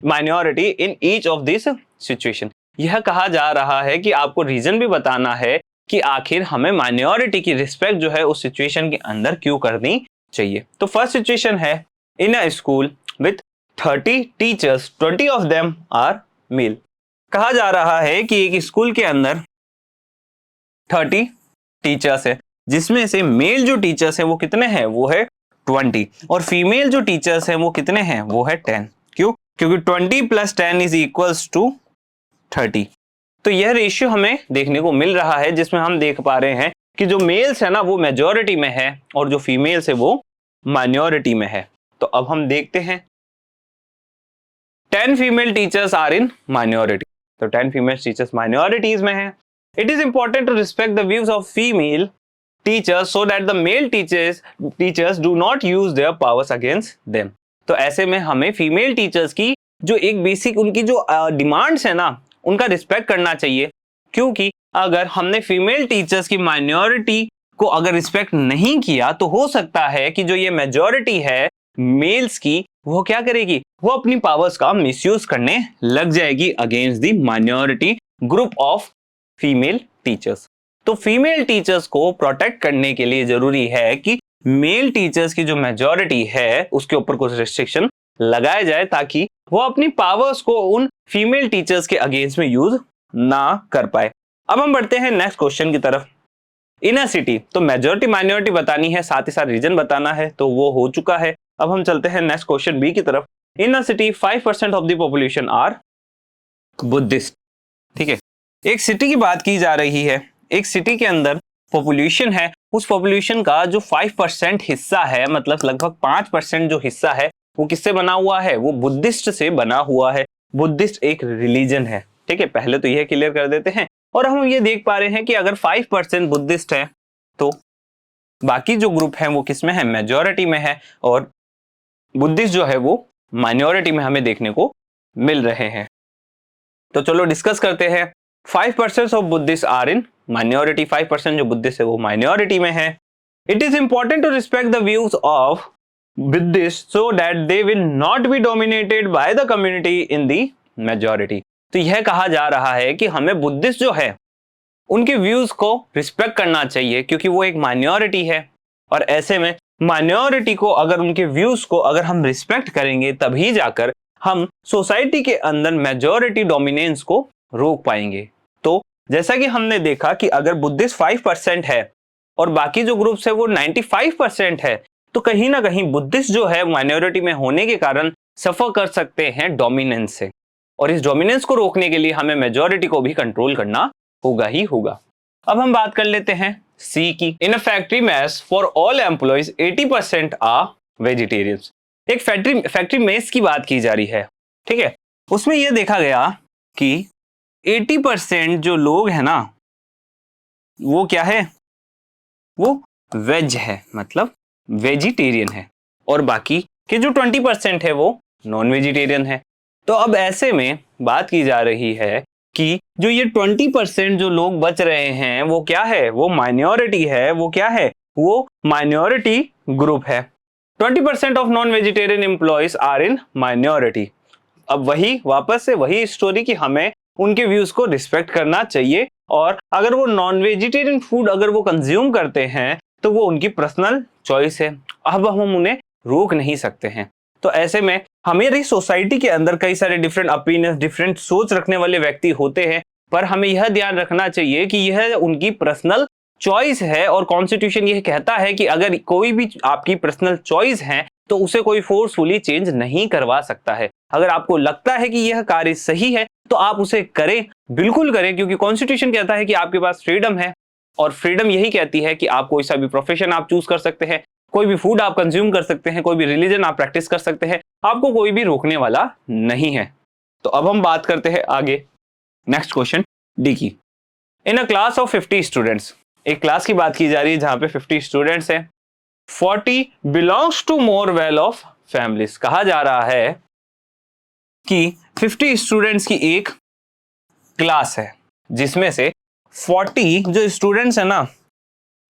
minority in each of this situation. यह कहा जा रहा है कि आपको रीजन भी बताना है कि आखिर हमें माइनॉरिटी की रिस्पेक्ट जो है उस सिचुएशन के अंदर क्यों करनी चाहिए। तो फर्स्ट सिचुएशन है, in a school with 30 teachers 20 of them are male. कहा जा रहा है कि एक स्कूल के अंदर 30 टीचर्स है, जिसमें से मेल जो टीचर्स है वो कितने हैं, वो है 20, और फीमेल जो टीचर्स हैं वो कितने हैं, वो है 10। क्यों? क्योंकि 20 + 10 इज इक्वल्स टू 30। तो यह रेशियो हमें देखने को मिल रहा है, जिसमें हम देख पा रहे हैं कि जो मेल्स है ना वो मेजॉरिटी में है और जो फीमेल्स है वो माइनॉरिटी में है। तो अब हम देखते हैं, 10 female teachers are in minority, तो 10 फीमेल टीचर्स माइनॉरिटीज में है। It is important to respect the views of female teachers so that the male teachers do not use their powers against them. तो ऐसे में हमें फीमेल टीचर्स की जो एक बेसिक उनकी जो डिमांड्स है ना उनका रिस्पेक्ट करना चाहिए, क्योंकि अगर हमने फीमेल टीचर्स की माइनॉरिटी को अगर रिस्पेक्ट नहीं किया तो हो सकता है कि जो ये मेजॉरिटी है मेल्स की वो क्या करेगी, वो अपनी पावर्स का मिसयूज करने लग जाएगी against the minority group of female teachers. तो फीमेल टीचर्स को प्रोटेक्ट करने के लिए जरूरी है कि मेल टीचर्स की जो मेजॉरिटी है उसके ऊपर कुछ रिस्ट्रिक्शन लगाया जाए, ताकि वो अपनी पावर्स को उन फीमेल टीचर्स के अगेंस्ट में यूज ना कर पाए। अब हम बढ़ते हैं नेक्स्ट क्वेश्चन की तरफ। इन अ सिटी, तो मेजॉरिटी माइनॉरिटी बतानी है, साथ ही साथ रीजन बताना है, तो वो हो चुका है। अब हम चलते हैं नेक्स्ट क्वेश्चन बी की तरफ। In a city 5% of the population are Buddhist. ठीक है, एक सिटी की बात की जा रही है, एक सिटी के अंदर पॉपुलेशन है उस पॉपुलेशन का जो 5% हिस्सा है, मतलब लगभग 5% जो हिस्सा है वो किससे बना हुआ है, वो बुद्धिस्ट से बना हुआ है। बुद्धिस्ट एक रिलीजन है, ठीक है, पहले तो यह क्लियर कर देते हैं। और हम ये देख पा रहे हैं कि अगर 5% बुद्धिस्ट है तो बाकी जो ग्रुप है वो किसमें है, मेजॉरिटी में है, और बुद्धिस्ट जो है वो माइनॉरिटी में हमें देखने को मिल रहे हैं। तो चलो डिस्कस करते हैं। 5% of Buddhist are in minority, 5% जो बुद्धिस्ट है वो माइनॉरिटी में है। It is important to respect the views of Buddhist so that they will not be dominated by the community in the majority. तो यह कहा जा रहा है कि हमें बुद्धिस्ट जो है उनके व्यूज को रिस्पेक्ट करना चाहिए, क्योंकि वो एक माइनॉरिटी है, और ऐसे में माइनॉरिटी को अगर उनके व्यूज को अगर हम रिस्पेक्ट करेंगे तभी जाकर हम सोसाइटी के अंदर मेजॉरिटी डोमिनेंस को रोक पाएंगे। तो जैसा कि हमने देखा कि अगर बुद्धिस्ट 5% है और बाकी जो ग्रुप्स है वो 95% है, तो कहीं ना कहीं बुद्धिस्ट जो है माइनॉरिटी में होने के कारण सफर कर सकते हैं डोमिनेंस से, और इस डोमिनेंस को रोकने के लिए हमें मेजॉरिटी को भी कंट्रोल करना होगा ही होगा। अब हम बात कर लेते हैं सी की। In a factory mess for all employees 80% are vegetarians. एक फैक्ट्री मेस की बात की जा रही है, ठीक है। उसमें यह देखा गया कि 80% जो लोग हैं ना वो क्या है, वो वेज है, मतलब वेजिटेरियन है, और बाकी के जो 20% है वो नॉन वेजिटेरियन है। तो अब ऐसे में बात की जा रही है कि जो ये 20% जो लोग बच रहे हैं वो क्या है, वो माइनॉरिटी है, वो क्या है, वो माइनॉरिटी ग्रुप है। 20% of non vegetarian employees are in minority. अब वही वापस से वही स्टोरी कि हमें उनके व्यूज को रिस्पेक्ट करना चाहिए, और अगर वो नॉन वेजिटेरियन फूड अगर वो कंज्यूम करते हैं तो वो उनकी पर्सनल चॉइस है, अब हम उन्हें रोक नहीं सकते हैं। तो ऐसे में हमारी सोसाइटी के अंदर कई सारे डिफरेंट ओपिनियन, डिफरेंट सोच रखने वाले व्यक्ति होते हैं, पर हमें यह ध्यान रखना चाहिए कि यह उनकी पर्सनल चॉइस है, और कॉन्स्टिट्यूशन यह कहता है कि अगर कोई भी आपकी पर्सनल चॉइस है तो उसे कोई फोर्सफुली चेंज नहीं करवा सकता है। अगर आपको लगता है कि यह कार्य सही है तो आप उसे करें, बिल्कुल करें, क्योंकि कॉन्स्टिट्यूशन कहता है कि आपके पास फ्रीडम है, और फ्रीडम यही कहती है कि आप कोई सा भी प्रोफेशन आप चूज कर सकते हैं, कोई भी फूड आप कंज्यूम कर सकते हैं, कोई भी रिलीजन आप प्रैक्टिस कर सकते हैं, आपको कोई भी रोकने वाला नहीं है। तो अब हम बात करते हैं आगे नेक्स्ट क्वेश्चन डी की। In a class of 50 students, एक क्लास की बात की जा रही है जहां पे 50 स्टूडेंट्स हैं, 40 belongs to more well off families. कहा जा रहा है कि 50 स्टूडेंट्स की एक क्लास है जिसमें से 40 जो स्टूडेंट्स है ना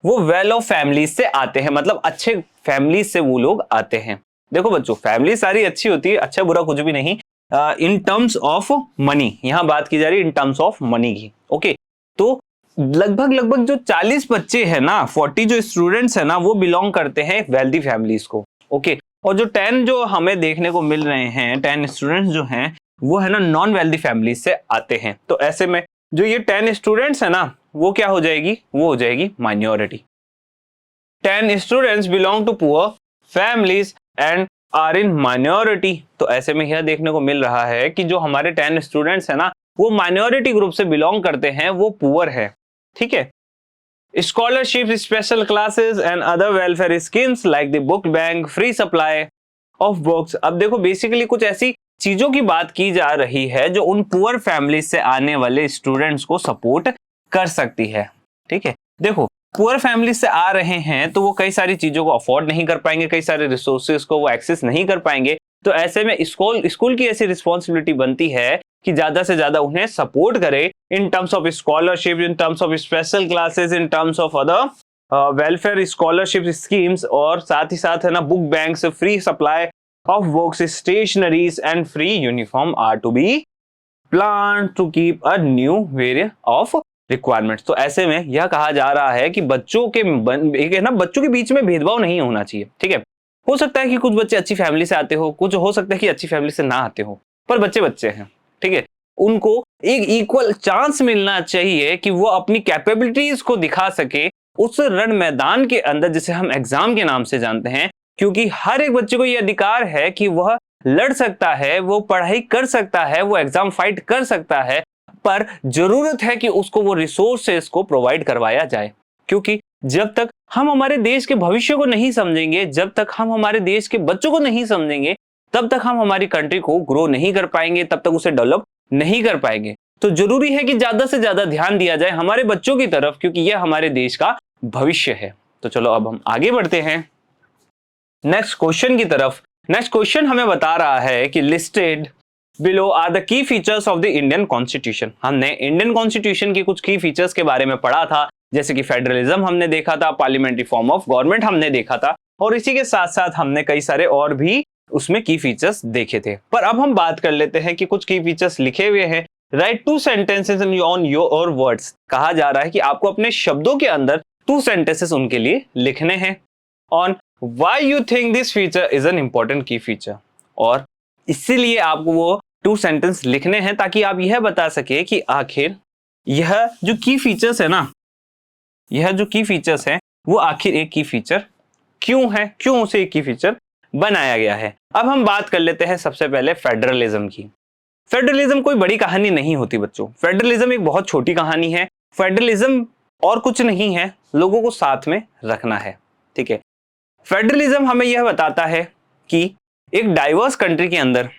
वो वेल ऑफ फैमिलीज से आते हैं, मतलब अच्छे फैमिलीज से वो लोग आते हैं। देखो बच्चों, फैमिली सारी अच्छी होती है, अच्छा बुरा कुछ भी नहीं। इन टर्म्स ऑफ मनी, यहां बात की जा रही है इन टर्म्स ऑफ मनी की, ओके। तो लगभग जो 40 बच्चे हैं ना, 40 जो स्टूडेंट्स है ना वो बिलोंग करते हैं वेल्दी फैमिलीज को, ओके। और जो 10 जो हमें देखने को मिल रहे हैं, 10 स्टूडेंट्स जो हैं वो है ना नॉन वेल्दी फैमिलीज से आते हैं। तो ऐसे में जो ये 10 स्टूडेंट्स है ना वो क्या हो जाएगी, वो हो जाएगी minority. 10 students belong to poor families and are in minority. तो ऐसे में यह देखने को मिल रहा है कि जो हमारे 10 स्टूडेंट्स है ना वो माइनॉरिटी ग्रुप से बिलोंग करते हैं, वो पुअर है, ठीक है। Scholarship, special classes and other welfare schemes like the book bank, free supply of books. अब देखो बेसिकली कुछ ऐसी चीजों की बात की जा रही है जो उन पुअर फैमिली से आने वाले स्टूडेंट्स को सपोर्ट कर सकती है, ठीक है। देखो पुअर फैमिली से आ रहे हैं तो वो कई सारी चीजों को अफोर्ड नहीं कर पाएंगे, कई सारे रिसोर्सेज को वो एक्सेस नहीं कर पाएंगे। तो ऐसे में स्कूल की ऐसी रिस्पॉन्सिबिलिटी बनती है कि ज्यादा से ज्यादा उन्हें सपोर्ट करे in terms of scholarship, in terms of special classes, in terms of other welfare scholarship schemes, और साथ ही साथ है ना book banks, free supply of books, stationeries and free uniform are to be plan to keep a new variant of requirements. तो ऐसे में यह कहा जा रहा है कि बच्चों के बीच में भेदभाव नहीं होना चाहिए, ठीक है। हो सकता है कि कुछ बच्चे अच्छी फैमिली से आते हो, कुछ हो सकता है कि अच्छी फैमिली से ना आते हो, पर बच्चे हैं, ठीक है। उनको एक इक्वल चांस मिलना चाहिए कि वो अपनी कैपेबिलिटीज को दिखा सके उस रण मैदान के अंदर जिसे हम एग्जाम के नाम से जानते हैं, क्योंकि हर एक बच्चे को यह अधिकार है कि वह लड़ सकता है, वो पढ़ाई कर सकता है, वो एग्जाम फाइट कर सकता है, पर जरूरत है कि उसको वो रिसोर्सेस को प्रोवाइड करवाया जाए, क्योंकि जब तक हम हमारे देश के भविष्य को नहीं समझेंगे, जब तक हम हमारे देश के बच्चों को नहीं समझेंगे, तब तक हम हमारी कंट्री को ग्रो नहीं कर पाएंगे, तब तक उसे डेवलप नहीं कर पाएंगे। तो जरूरी है कि ज्यादा से ज्यादा ध्यान दिया जाए हमारे बच्चों की तरफ, क्योंकि यह हमारे देश का भविष्य है। तो चलो अब हम आगे बढ़ते हैं नेक्स्ट क्वेश्चन की तरफ। नेक्स्ट क्वेश्चन हमें बता रहा है कि listed below are the key features of the Indian constitution. हमने इंडियन कॉन्स्टिट्यूशन की कुछ की फीचर्स के बारे में पढ़ा था, जैसे कि फेडरलिज्म हमने देखा था, पार्लियामेंट्री फॉर्म ऑफ गवर्नमेंट हमने देखा था, और इसी के साथ साथ हमने कई सारे और भी उसमें की फीचर्स देखे थे। पर अब हम बात कर लेते हैं कि कुछ की फीचर्स लिखे हुए हैं। Right 2 sentences on your words. कहा जा रहा है कि आपको अपने शब्दों के अंदर 2 sentences उनके लिए लिखने हैं on why you think this feature is an important की फीचर। और इसीलिए आपको वो 2 सेंटेंस लिखने हैं ताकि आप यह बता सके कि आखिर यह जो की फीचर्स है ना, यह जो की फीचर्स है वो आखिर एक की फीचर क्यों है, क्यों उसे एक की फीचर बनाया गया है। अब हम बात कर लेते हैं सबसे पहले फेडरलिज्म की। फेडरलिज्म कोई बड़ी कहानी नहीं होती बच्चों, फेडरलिज्म एक बहुत छोटी कहानी है। फेडरलिज्म और कुछ नहीं है, लोगों को साथ में रखना है, ठीक है। फेडरलिज्म हमें यह बताता है कि एक डाइवर्स कंट्री के अंदर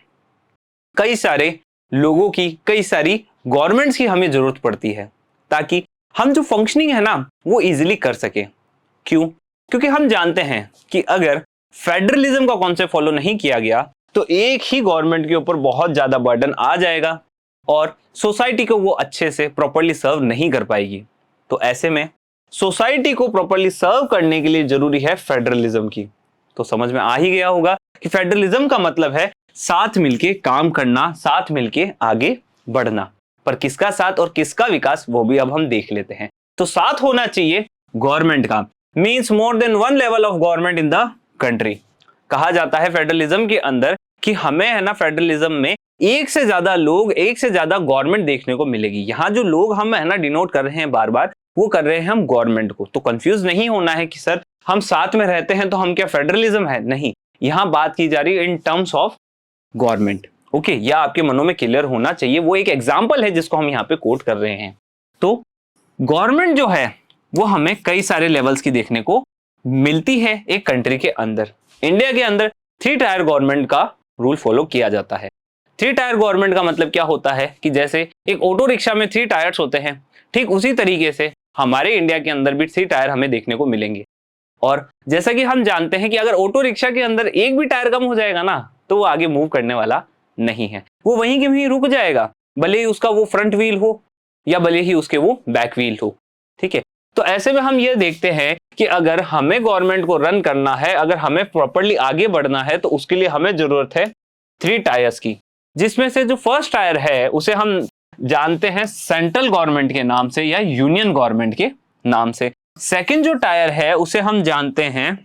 कई सारे लोगों की, कई सारी गवर्नमेंट्स की हमें जरूरत पड़ती है ताकि हम जो फंक्शनिंग है ना वो इजीली कर सके। क्यों? क्योंकि हम जानते हैं कि अगर फेडरलिज्म का कॉन्सेप्ट फॉलो नहीं किया गया तो एक ही गवर्नमेंट के ऊपर बहुत ज्यादा बर्डन आ जाएगा और सोसाइटी को वो अच्छे से प्रॉपर्ली सर्व नहीं कर पाएगी। तो ऐसे में सोसाइटी को प्रॉपर्ली सर्व करने के लिए जरूरी है फेडरलिज्म की। तो समझ में आ ही गया होगा कि फेडरलिज्म का मतलब है साथ मिलके काम करना, साथ मिलके आगे बढ़ना। पर किसका साथ और किसका विकास वो भी अब हम देख लेते हैं। तो साथ होना चाहिए गवर्नमेंट का, means more than 1 level of government in the country. कहा जाता है फेडरलिज्म के अंदर कि हमें है ना फेडरलिज्म में एक से ज्यादा लोग, एक से ज्यादा गवर्नमेंट देखने को मिलेगी। यहाँ जो लोग हम है ना डिनोट कर रहे हैं बार बार, वो कर रहे हैं हम गवर्नमेंट को। तो कंफ्यूज नहीं होना है कि सर हम साथ में रहते हैं तो हम क्या फेडरलिज्म है, नहीं, यहाँ बात की जा रही है इन टर्म्स ऑफ गवर्नमेंट। ओके, यह आपके मनों में क्लियर होना चाहिए। वो एक एग्जाम्पल है जिसको हम यहाँ पे कोट कर रहे हैं। तो गवर्नमेंट जो है वो हमें कई सारे लेवल्स की देखने को मिलती है एक कंट्री के अंदर। इंडिया के अंदर 3 टायर गवर्नमेंट का रूल फॉलो किया जाता है। 3 टायर गवर्नमेंट का मतलब क्या होता है कि जैसे एक ऑटो रिक्शा में 3 टायर्स होते हैं, ठीक उसी तरीके से हमारे इंडिया के अंदर भी 3 टायर हमें देखने को मिलेंगे। और जैसा कि हम जानते हैं कि अगर ऑटो रिक्शा के अंदर एक भी टायर कम हो जाएगा ना तो वो आगे मूव करने वाला नहीं है, वो वहीं के वहीं रुक जाएगा, भले ही उसका वो फ्रंट व्हील हो या भले ही उसके वो बैक व्हील हो, ठीक है। तो ऐसे में हम ये देखते हैं कि अगर हमें गवर्नमेंट को रन करना है, अगर हमें प्रॉपर्ली आगे बढ़ना है तो उसके लिए हमें जरूरत है 3 टायर्स की, जिसमें से जो फर्स्ट टायर है उसे हम जानते हैं सेंट्रल गवर्नमेंट के नाम से या यूनियन गवर्नमेंट के नाम से। सेकंड जो टायर है उसे हम जानते हैं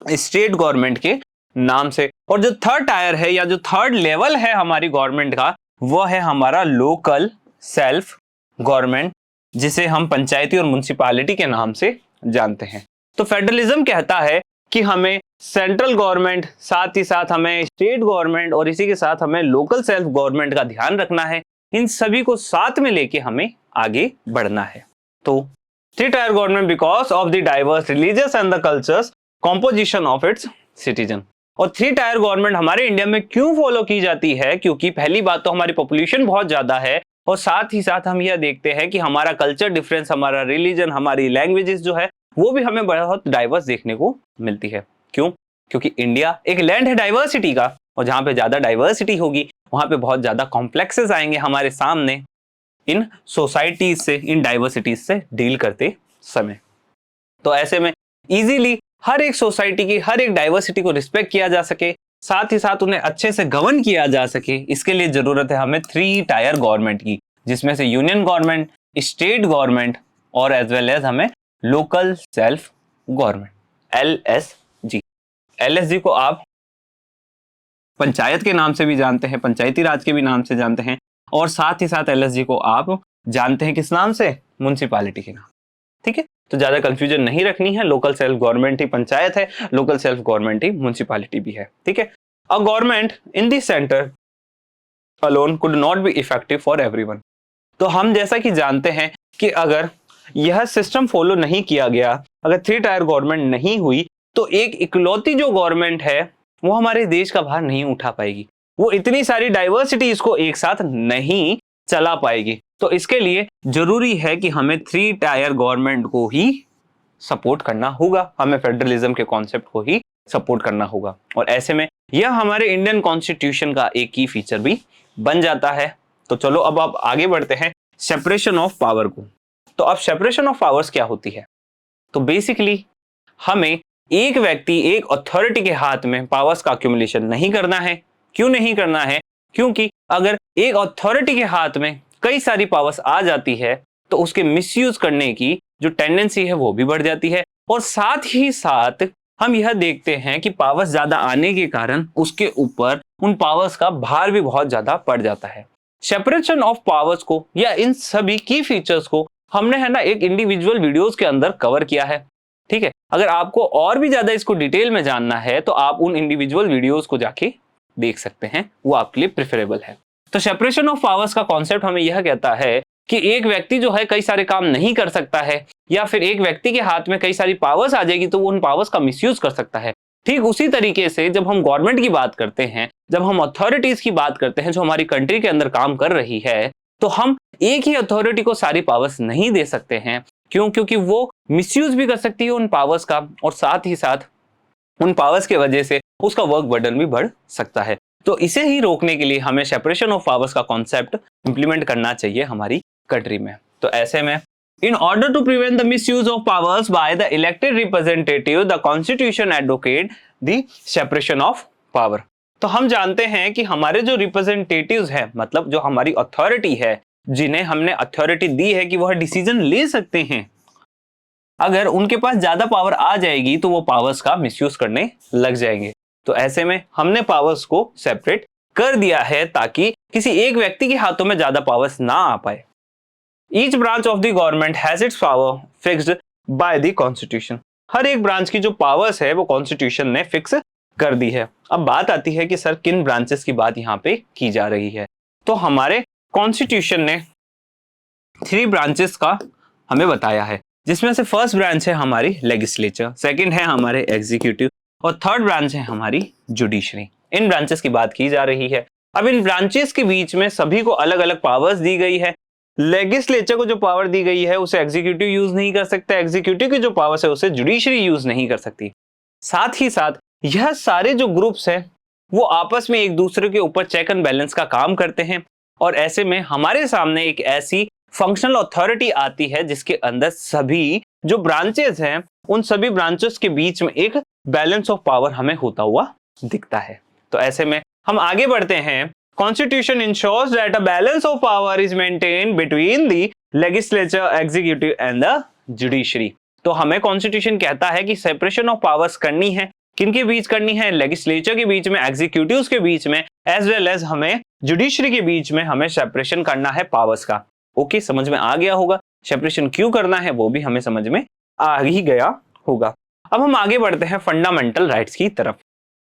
स्टेट गवर्नमेंट के नाम से। और जो थर्ड टायर है या जो थर्ड लेवल है हमारी गवर्नमेंट का, वो है हमारा लोकल सेल्फ गवर्नमेंट, जिसे हम पंचायती और म्युनिसिपैलिटी के नाम से जानते हैं। तो फेडरलिज्म कहता है कि हमें सेंट्रल गवर्नमेंट, साथ ही साथ हमें स्टेट गवर्नमेंट और इसी के साथ हमें लोकल सेल्फ गवर्नमेंट का ध्यान रखना है। इन सभी को साथ में लेके हमें आगे बढ़ना है। तो 3 tyre government because of the diverse religious and the cultures composition of its citizen. और 3 टायर गवर्नमेंट हमारे इंडिया में क्यों फॉलो की जाती है? क्योंकि पहली बात तो हमारी पॉपुलेशन बहुत ज्यादा है और साथ ही साथ हम यह देखते हैं कि हमारा कल्चर डिफरेंस, हमारा रिलीजन, हमारी लैंग्वेजेस जो है वो भी हमें बहुत डाइवर्स देखने को मिलती है। क्यों? क्योंकि इंडिया एक लैंड है डाइवर्सिटी का, और जहां पे ज्यादा डाइवर्सिटी होगी वहां पे बहुत ज्यादा कॉम्प्लेक्सेस आएंगे हमारे सामने इन सोसाइटीज से, इन डाइवर्सिटीज से डील करते समय। तो ऐसे में इजीली हर एक सोसाइटी की, हर एक डाइवर्सिटी को रिस्पेक्ट किया जा सके, साथ ही साथ उन्हें अच्छे से गवर्न किया जा सके, इसके लिए जरूरत है हमें 3 टायर गवर्नमेंट की, जिसमें से यूनियन गवर्नमेंट, स्टेट गवर्नमेंट और एज वेल एज हमें local self government, LSG। LSG को आप पंचायत के नाम से भी जानते हैं, पंचायती राज के भी नाम से जानते हैं, और साथ ही साथ LSG को आप जानते हैं किस नाम से? म्युनिसिपैलिटी के नाम। ठीक है, तो ज्यादा कंफ्यूजन नहीं रखनी है। लोकल सेल्फ गवर्नमेंट ही पंचायत है, लोकल सेल्फ गवर्नमेंट ही म्युनिसिपैलिटी भी है। ठीक है, a government in this centre alone could not be effective for everyone. तो हम जैसा कि जानते हैं कि अगर यह सिस्टम फॉलो नहीं किया गया अगर 3 टायर गवर्नमेंट नहीं हुई तो एक इकलौती जो गवर्नमेंट है वो हमारे देश का भार नहीं उठा पाएगी, वो इतनी सारी डाइवर्सिटीज को एक साथ नहीं चला पाएगी। तो इसके लिए जरूरी है कि हमें 3 टायर गवर्नमेंट को ही सपोर्ट करना होगा, हमें फेडरलिज्म के कॉन्सेप्ट को ही सपोर्ट करना होगा। और ऐसे में यह हमारे इंडियन कॉन्स्टिट्यूशन का एक की फीचर भी बन जाता है। तो चलो अब आप आगे बढ़ते हैं सेपरेशन ऑफ पावर को। तो अब सेपरेशन ऑफ पावर्स क्या होती है? तो बेसिकली हमें एक व्यक्ति, एक अथॉरिटी के हाथ में पावर्स का अक्यूमुलेशन नहीं करना है। क्यों नहीं करना है? क्योंकि अगर एक अथॉरिटी के हाथ में कई सारी पावर्स आ जाती है तो उसके मिसयूज करने की जो टेंडेंसी है वो भी बढ़ जाती है। और साथ ही साथ हम यह देखते हैं कि पावर्स ज्यादा आने के कारण उसके ऊपर उन पावर्स का भार भी बहुत ज्यादा पड़ जाता है। सेपरेशन ऑफ पावर्स को या इन सभी की फीचर्स को हमने है ना एक इंडिविजुअल वीडियोस के अंदर कवर किया है। ठीक है, अगर आपको और भी ज्यादा इसको डिटेल में जानना है तो आप उन इंडिविजुअल वीडियोस को जाके देख सकते हैं, वो आपके लिए प्रेफरेबल है। तो सेपरेशन ऑफ पावर्स का कॉन्सेप्ट हमें यह कहता है कि एक व्यक्ति जो है कई सारे काम नहीं कर सकता है, या फिर एक व्यक्ति के हाथ में कई सारी पावर्स आ जाएगी तो वो उन पावर्स का मिसयूज कर सकता है। ठीक उसी तरीके से जब हम गवर्नमेंट की बात करते हैं, जब हम अथॉरिटीज की बात करते हैं जो हमारी कंट्री के अंदर काम कर रही है, तो हम एक ही अथॉरिटी को सारी पावर्स नहीं दे सकते हैं। क्यों? क्योंकि वो मिसयूज भी कर सकती है उन पावर्स का, और साथ ही साथ उन पावर्स की वजह से उसका वर्क बर्डन भी बढ़ सकता है। तो इसे ही रोकने के लिए हमें सेपरेशन ऑफ पावर्स का कॉन्सेप्ट इंप्लीमेंट करना चाहिए हमारी कंट्री में। तो ऐसे में in order to prevent the misuse of powers by the elected representative, the constitution advocate the separation of power। तो हम जानते हैं कि हमारे जो रिप्रेजेंटेटिव्स हैं, मतलब जो हमारी अथॉरिटी है, जिन्हें हमने अथॉरिटी दी है कि वह डिसीजन ले सकते हैं, अगर उनके पास ज्यादा पावर आ जाएगी तो वो पावर्स का मिसयूज करने लग जाएंगे। तो ऐसे में हमने पावर्स को सेपरेट कर दिया है ताकि किसी एक व्यक्ति के हाथों में ज्यादा पावर्स ना आ पाए। Each branch of the government has its power fixed by the constitution। हर एक ब्रांच की जो पावर्स है वो कॉन्स्टिट्यूशन ने फिक्स कर दी है। अब बात आती है कि सर किन ब्रांचेस की बात यहाँ पे की जा रही है। तो हमारे कॉन्स्टिट्यूशन ने 3 ब्रांचेस का हमें बताया है, जिसमें से फर्स्ट ब्रांच है हमारी लेजिस्लेचर, सेकंड है हमारे एग्जीक्यूटिव, और थर्ड ब्रांच है हमारी जुडिशरी। इन ब्रांचेस की बात की जा रही है। अब इन ब्रांचेस के बीच में सभी को अलग अलग पावर्स दी गई है। लेजिस्लेचर को जो पावर दी गई है उसे एग्जीक्यूटिव यूज नहीं कर सकता, एग्जीक्यूटिव की जो पावर्स है उसे जुडिशरी यूज नहीं कर सकती। साथ ही साथ यह सारे जो ग्रुप्स हैं वो आपस में एक दूसरे के ऊपर चेक एंड बैलेंस का काम करते हैं। और ऐसे में हमारे सामने एक ऐसी फंक्शनल अथॉरिटी आती है जिसके अंदर सभी जो ब्रांचेस हैं उन सभी ब्रांचेस के बीच में एक बैलेंस ऑफ पावर हमें होता हुआ दिखता है। तो ऐसे में हम आगे बढ़ते हैं। Constitution ensures that a balance of power is maintained between the legislature, executive and the judiciary। तो हमें कॉन्स्टिट्यूशन कहता है कि सेपरेशन ऑफ पावर्स करनी है। किनके बीच करनी है? लेजिस्लेचर के बीच में, एग्जीक्यूटिव्स के बीच में, एज वेल एज हमें जुडिशरी के बीच में हमें सेपरेशन करना है पावर्स का। ओके, समझ में आ गया होगा। सेपरेशन क्यों करना है वो भी हमें समझ में आ ही गया होगा। अब हम आगे बढ़ते हैं फंडामेंटल राइट्स की तरफ।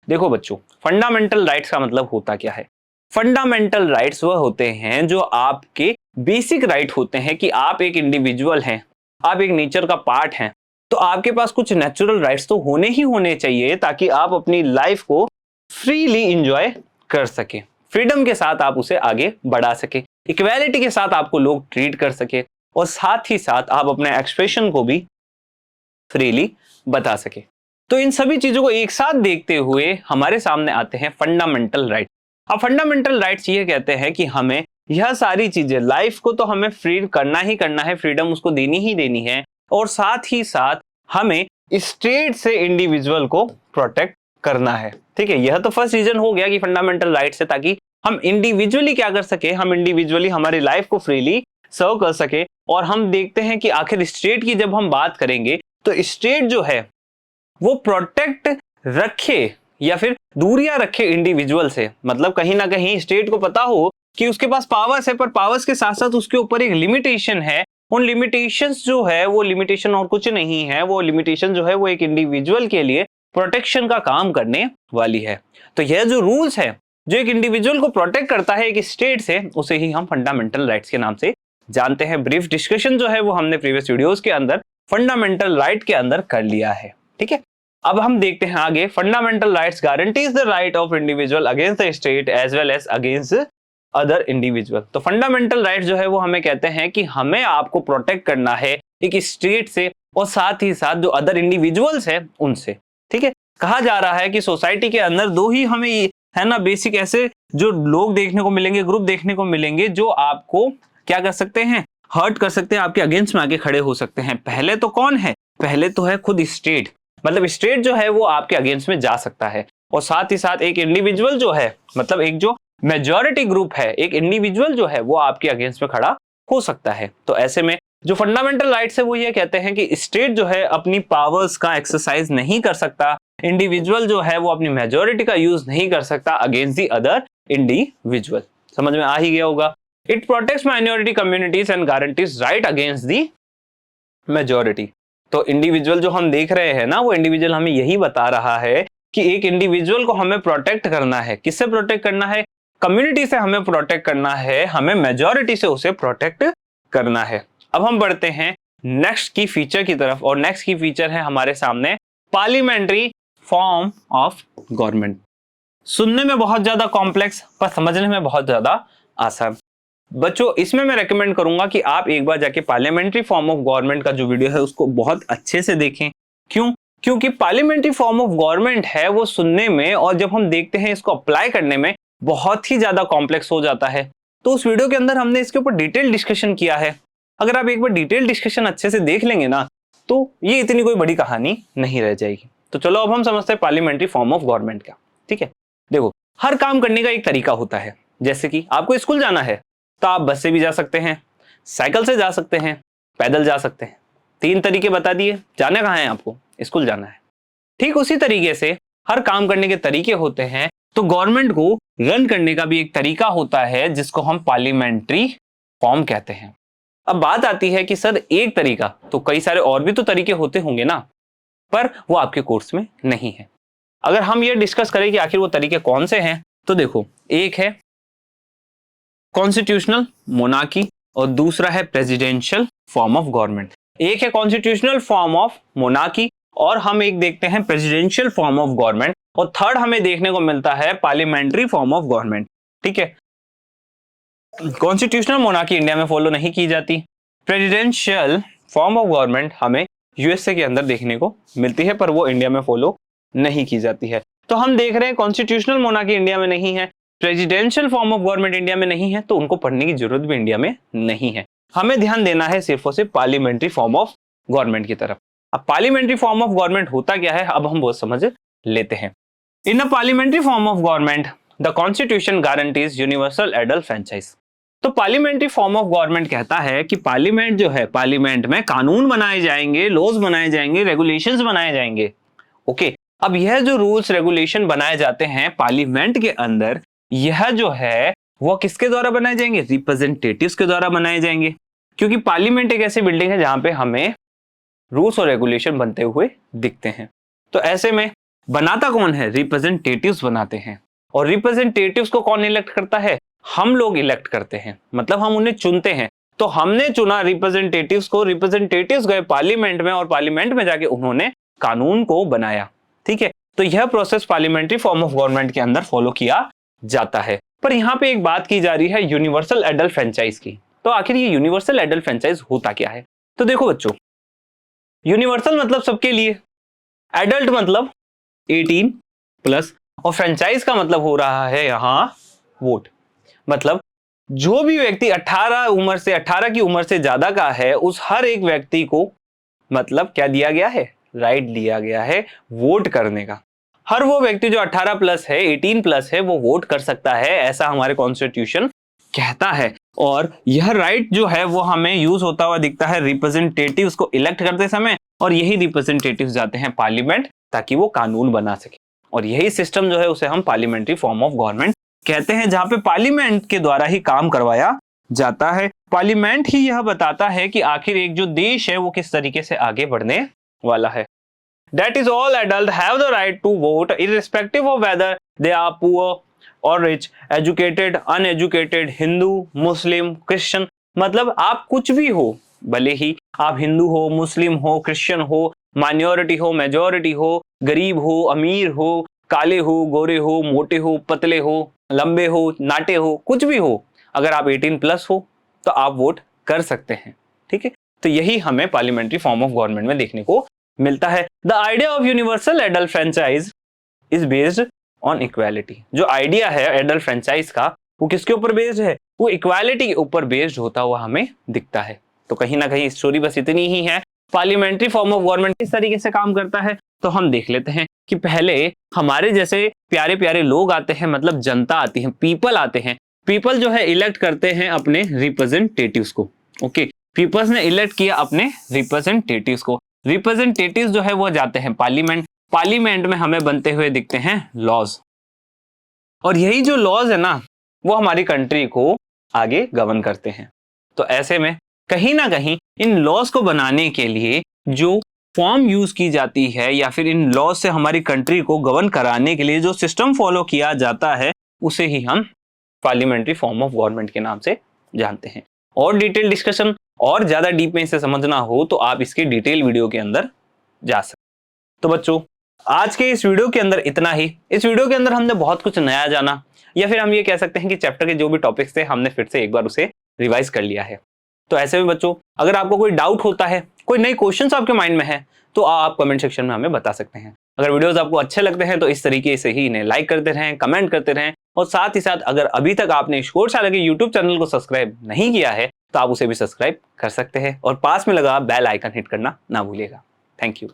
देखो बच्चों, फंडामेंटल राइट्स का मतलब होता क्या है? फंडामेंटल राइट्स वह होते हैं जो आपके बेसिक राइट होते हैं कि आप एक इंडिविजुअल हैं, आप एक नेचर का पार्ट हैं, तो आपके पास कुछ नेचुरल राइट्स तो होने ही होने चाहिए ताकि आप अपनी लाइफ को फ्रीली एंजॉय कर सके, फ्रीडम के साथ आप उसे आगे बढ़ा सके, इक्वालिटी के साथ आपको लोग ट्रीट कर सके, और साथ ही साथ आप अपने एक्सप्रेशन को भी फ्रीली बता सके। तो इन सभी चीजों को एक साथ देखते हुए हमारे सामने आते हैं फंडामेंटल राइट। अब फंडामेंटल राइट्स ये कहते हैं कि हमें यह सारी चीजें, लाइफ को तो हमें फ्री करना ही करना है, फ्रीडम उसको देनी ही देनी है, और साथ ही साथ हमें स्टेट से इंडिविजुअल को प्रोटेक्ट करना है। ठीक है, यह तो फर्स्ट रीजन हो गया कि फंडामेंटल राइट्स है ताकि हम इंडिविजुअली क्या कर सके, हम इंडिविजुअली हमारी लाइफ को फ्रीली सर्व कर सके। और हम देखते हैं कि आखिर स्टेट की जब हम बात करेंगे तो स्टेट जो है वो प्रोटेक्ट रखे या फिर दूरियां रखे इंडिविजुअल से। मतलब कहीं ना कहीं स्टेट को पता हो कि उसके पास पावर्स है, पर पावर्स के साथ साथ उसके ऊपर एक लिमिटेशन है। उन लिमिटेशंस जो है वो लिमिटेशन और कुछ नहीं है, वो लिमिटेशन जो है वो एक इंडिविजुअल के लिए प्रोटेक्शन का काम करने वाली है। तो यह जो रूल्स है जो एक इंडिविजुअल को प्रोटेक्ट करता है एक स्टेट से, उसे ही हम फंडामेंटल राइट्स के नाम से जानते हैं। ब्रीफ डिस्कशन जो है वो हमने प्रीवियस वीडियोस के अंदर फंडामेंटल राइट के अंदर कर लिया है। ठीक है, अब हम देखते हैं आगे। Fundamental rights guarantees the right of individual against the state as well as against other individual. तो फंडामेंटल राइट जो है वो हमें कहते हैं कि हमें आपको प्रोटेक्ट करना है एक स्टेट से और साथ ही साथ जो अदर इंडिविजुअल्स है उनसे। ठीक है, कहा जा रहा है कि सोसाइटी के अंदर दो ही हमें है ना बेसिक ऐसे जो लोग देखने को मिलेंगे, ग्रुप देखने को मिलेंगे जो आपको क्या कर सकते हैं, हर्ट कर सकते हैं, आपके अगेंस्ट में आके खड़े हो सकते हैं। पहले तो कौन है, पहले तो है खुद स्टेट, मतलब स्टेट जो है वो आपके अगेंस्ट में जा सकता है, और साथ ही साथ एक इंडिविजुअल जो है, मतलब एक जो मेजॉरिटी ग्रुप है, एक इंडिविजुअल जो है वो आपके अगेंस्ट में खड़ा हो सकता है। तो ऐसे में जो फंडामेंटल राइट्स है वो ये कहते हैं कि स्टेट जो है अपनी पावर्स का एक्सरसाइज नहीं कर सकता, इंडिविजुअल जो है वो अपनी मेजॉरिटी का यूज नहीं कर सकता अगेंस्ट दी अदर इंडिविजुअल। समझ में आ ही गया होगा। It protects minority communities and guarantees right against the majority. तो इंडिविजुअल जो हम देख रहे हैं ना, वो इंडिविजुअल हमें यही बता रहा है कि एक इंडिविजुअल को हमें प्रोटेक्ट करना है। किससे प्रोटेक्ट करना है? कम्युनिटी से हमें प्रोटेक्ट करना है, हमें मेजॉरिटी से उसे प्रोटेक्ट करना है। अब हम बढ़ते हैं नेक्स्ट की फीचर की तरफ, और नेक्स्ट की फीचर है हमारे सामने पार्लियामेंट्री फॉर्म ऑफ गवर्नमेंट। सुनने में बहुत ज्यादा कॉम्प्लेक्स पर समझने में बहुत ज्यादा आसान। बच्चों इसमें मैं रेकमेंड करूंगा कि आप एक बार जाके पार्लियामेंट्री फॉर्म ऑफ गवर्नमेंट का जो वीडियो है उसको बहुत अच्छे से देखें। क्यों? क्योंकि पार्लियामेंट्री फॉर्म ऑफ गवर्नमेंट है वो सुनने में और जब हम देखते हैं इसको अप्लाई करने में बहुत ही ज्यादा कॉम्प्लेक्स हो जाता है। तो उस वीडियो के अंदर हमने इसके ऊपर डिटेल डिस्कशन किया है। अगर आप एक बार डिटेल डिस्कशन अच्छे से देख लेंगे ना तो ये इतनी कोई बड़ी कहानी नहीं रह जाएगी। तो चलो अब हम समझते हैं पार्लियामेंट्री फॉर्म ऑफ गवर्नमेंट का। ठीक है, देखो हर काम करने का एक तरीका होता है। जैसे कि आपको स्कूल जाना है तो आप बस से भी जा सकते हैं, साइकिल से जा सकते हैं, पैदल जा सकते हैं। 3 तरीके बता दिए। जाना कहाँ है आपको? स्कूल जाना है। ठीक उसी तरीके से हर काम करने के तरीके होते हैं, तो गवर्नमेंट को रन करने का भी एक तरीका होता है जिसको हम पार्लियामेंट्री फॉर्म कहते हैं। अब बात आती है कि सर एक तरीका, तो कई सारे और भी तो तरीके होते होंगे ना, पर वो आपके कोर्स में नहीं है। अगर हम ये डिस्कस करें कि आखिर वो तरीके कौन से हैं, तो देखो एक है कॉन्स्टिट्यूशनल मोनार्की और दूसरा है प्रेसिडेंशियल फॉर्म ऑफ गवर्नमेंट। एक है कॉन्स्टिट्यूशनल फॉर्म ऑफ मोनार्की और हम एक देखते हैं प्रेसिडेंशियल फॉर्म ऑफ गवर्नमेंट, और थर्ड हमें देखने को मिलता है पार्लियामेंट्री फॉर्म ऑफ गवर्नमेंट। ठीक है, कॉन्स्टिट्यूशनल मोनार्की इंडिया में फॉलो नहीं की जाती। प्रेसिडेंशियल फॉर्म ऑफ गवर्नमेंट हमें यूएसए के अंदर देखने को मिलती है, पर वो इंडिया में फॉलो नहीं की जाती है। तो हम देख रहे हैं कॉन्स्टिट्यूशनल मोनार्की इंडिया में नहीं है, presidential form of government India में नहीं है, तो उनको पढ़ने की जरूरत भी इंडिया में नहीं है। हमें ध्यान देना है सिर्फ और सिर्फ पार्लियामेंट्री फॉर्म ऑफ गवर्नमेंट की तरफ। अब पार्लियामेंट्री फॉर्म ऑफ गवर्नमेंट होता क्या है, अब हम वो समझ लेते हैं। In a parliamentary form of government the constitution guarantees universal adult franchise. तो पार्लियामेंट्री फॉर्म ऑफ गवर्नमेंट कहता है कि पार्लियामेंट जो है, पार्लियामेंट में कानून बनाए जाएंगे, लॉज बनाए जाएंगे, रेगुलेशंस बनाए जाएंगे। ओके, अब यह जो रूल्स रेगुलेशन बनाए जाते हैं पार्लियामेंट के अंदर, यह जो है वो किसके द्वारा बनाए जाएंगे? रिप्रेजेंटेटिव्स के द्वारा बनाए जाएंगे। क्योंकि पार्लियामेंट एक ऐसी बिल्डिंग है जहां पे हमें रूल्स और रेगुलेशन बनते हुए दिखते हैं। तो ऐसे में बनाता कौन है? रिप्रेजेंटेटिव्स बनाते हैं। और रिप्रेजेंटेटिव्स को कौन इलेक्ट करता है? हम लोग इलेक्ट करते हैं, मतलब हम उन्हें चुनते हैं। तो हमने चुना रिप्रेजेंटेटिव्स को, रिप्रेजेंटेटिव्स गए पार्लियामेंट में और पार्लियामेंट में जाके उन्होंने कानून को बनाया। ठीक है, तो यह process parliamentary form of government के अंदर फॉलो किया जाता है। पर यहां पे एक बात की जा रही है यूनिवर्सल एडल्ट फ्रेंचाइज की। तो आखिर ये यूनिवर्सल एडल्ट फ्रेंचाइज होता क्या है? तो देखो बच्चों, यूनिवर्सल मतलब सबके लिए, एडल्ट मतलब 18+, और फ्रेंचाइज का मतलब हो रहा है यहां वोट। मतलब जो भी व्यक्ति 18 की उम्र से ज्यादा का है, उस हर एक व्यक्ति को मतलब क्या दिया गया है? राइट दिया गया है वोट करने का। हर वो व्यक्ति जो 18+ है, 18+ है, वो वोट कर सकता है, ऐसा हमारे कॉन्स्टिट्यूशन कहता है। और यह राइट जो है वो हमें यूज होता हुआ दिखता है रिप्रेजेंटेटिव्स को इलेक्ट करते समय, और यही रिप्रेजेंटेटिव्स जाते हैं पार्लियामेंट ताकि वो कानून बना सके। और यही सिस्टम जो है उसे हम पार्लियामेंट्री फॉर्म ऑफ गवर्नमेंट कहते हैं, जहां पे पार्लियामेंट के द्वारा ही काम करवाया जाता है। पार्लियामेंट ही यह बताता है कि आखिर एक जो देश है वो किस तरीके से आगे बढ़ने वाला है। That is all adults have the right to vote irrespective of whether they are poor or rich, educated, uneducated, Hindu, Muslim, Christian, मतलब आप कुछ भी हो, भले ही आप हिंदू हो, मुस्लिम हो, क्रिश्चियन हो, माइनॉरिटी हो, मेजॉरिटी हो, गरीब हो, अमीर हो, काले हो, गोरे हो, मोटे हो, पतले हो, लंबे हो, नाटे हो, कुछ भी हो, अगर आप 18+ हो तो आप वोट कर सकते हैं। ठीक है, तो यही हमें पार्लियामेंट्री फॉर्म ऑफ गवर्नमेंट में देखने को मिलता है। The idea of universal adult franchise is based on equality. जो आइडिया है एडल्ट फ्रेंचाइज का वो किसके ऊपर बेस्ड है? वो इक्वालिटी के ऊपर बेस्ड होता हुआ हमें दिखता है। तो कहीं ना कहीं स्टोरी बस इतनी ही है। पार्लियामेंट्री फॉर्म ऑफ गवर्नमेंट किस तरीके से काम करता है तो हम देख लेते हैं कि पहले हमारे जैसे प्यारे प्यारे लोग आते हैं, मतलब जनता आती है, पीपल आते हैं। पीपल जो है इलेक्ट करते हैं अपने रिप्रेजेंटेटिव्स को। ओके, पीपल्स ने इलेक्ट किया अपने रिप्रेजेंटेटिव्स को। रिप्रेजेंटेटिव्स जो है वो जाते हैं पार्लियामेंट। पार्लियामेंट में हमें बनते हुए दिखते हैं लॉज, और यही जो लॉज है ना वो हमारी कंट्री को आगे गवर्न करते हैं। तो ऐसे में कहीं ना कहीं इन लॉज को बनाने के लिए जो फॉर्म यूज की जाती है या फिर इन लॉज से हमारी कंट्री को गवर्न कराने के लिए जो सिस्टम फॉलो किया जाता है उसे ही हम पार्लियामेंट्री फॉर्म ऑफ गवर्नमेंट के नाम से जानते हैं। और डिटेल डिस्कशन और ज्यादा डीप में इसे समझना हो तो आप इसके डिटेल वीडियो के अंदर जा सकते। तो बच्चों, आज के इस वीडियो के अंदर इतना ही। इस वीडियो के अंदर हमने बहुत कुछ नया जाना, या फिर हम ये कह सकते हैं कि चैप्टर के जो भी टॉपिक्स थे हमने फिर से एक बार उसे रिवाइज कर लिया है। तो ऐसे में बच्चों, अगर आपको कोई डाउट होता है, कोई नए क्वेश्चंस आपके माइंड में है तो आप कमेंट सेक्शन में हमें बता सकते हैं। अगर वीडियोस आपको अच्छे लगते हैं तो इस तरीके से ही इन्हें लाइक करते रहें, कमेंट करते रहें, और साथ ही साथ अगर अभी तक आपने शोरशाला के यूट्यूब चैनल को सब्सक्राइब नहीं किया है तो आप उसे भी सब्सक्राइब कर सकते हैं, और पास में लगा बेल आइकन हिट करना ना भूलिएगा। Thank you.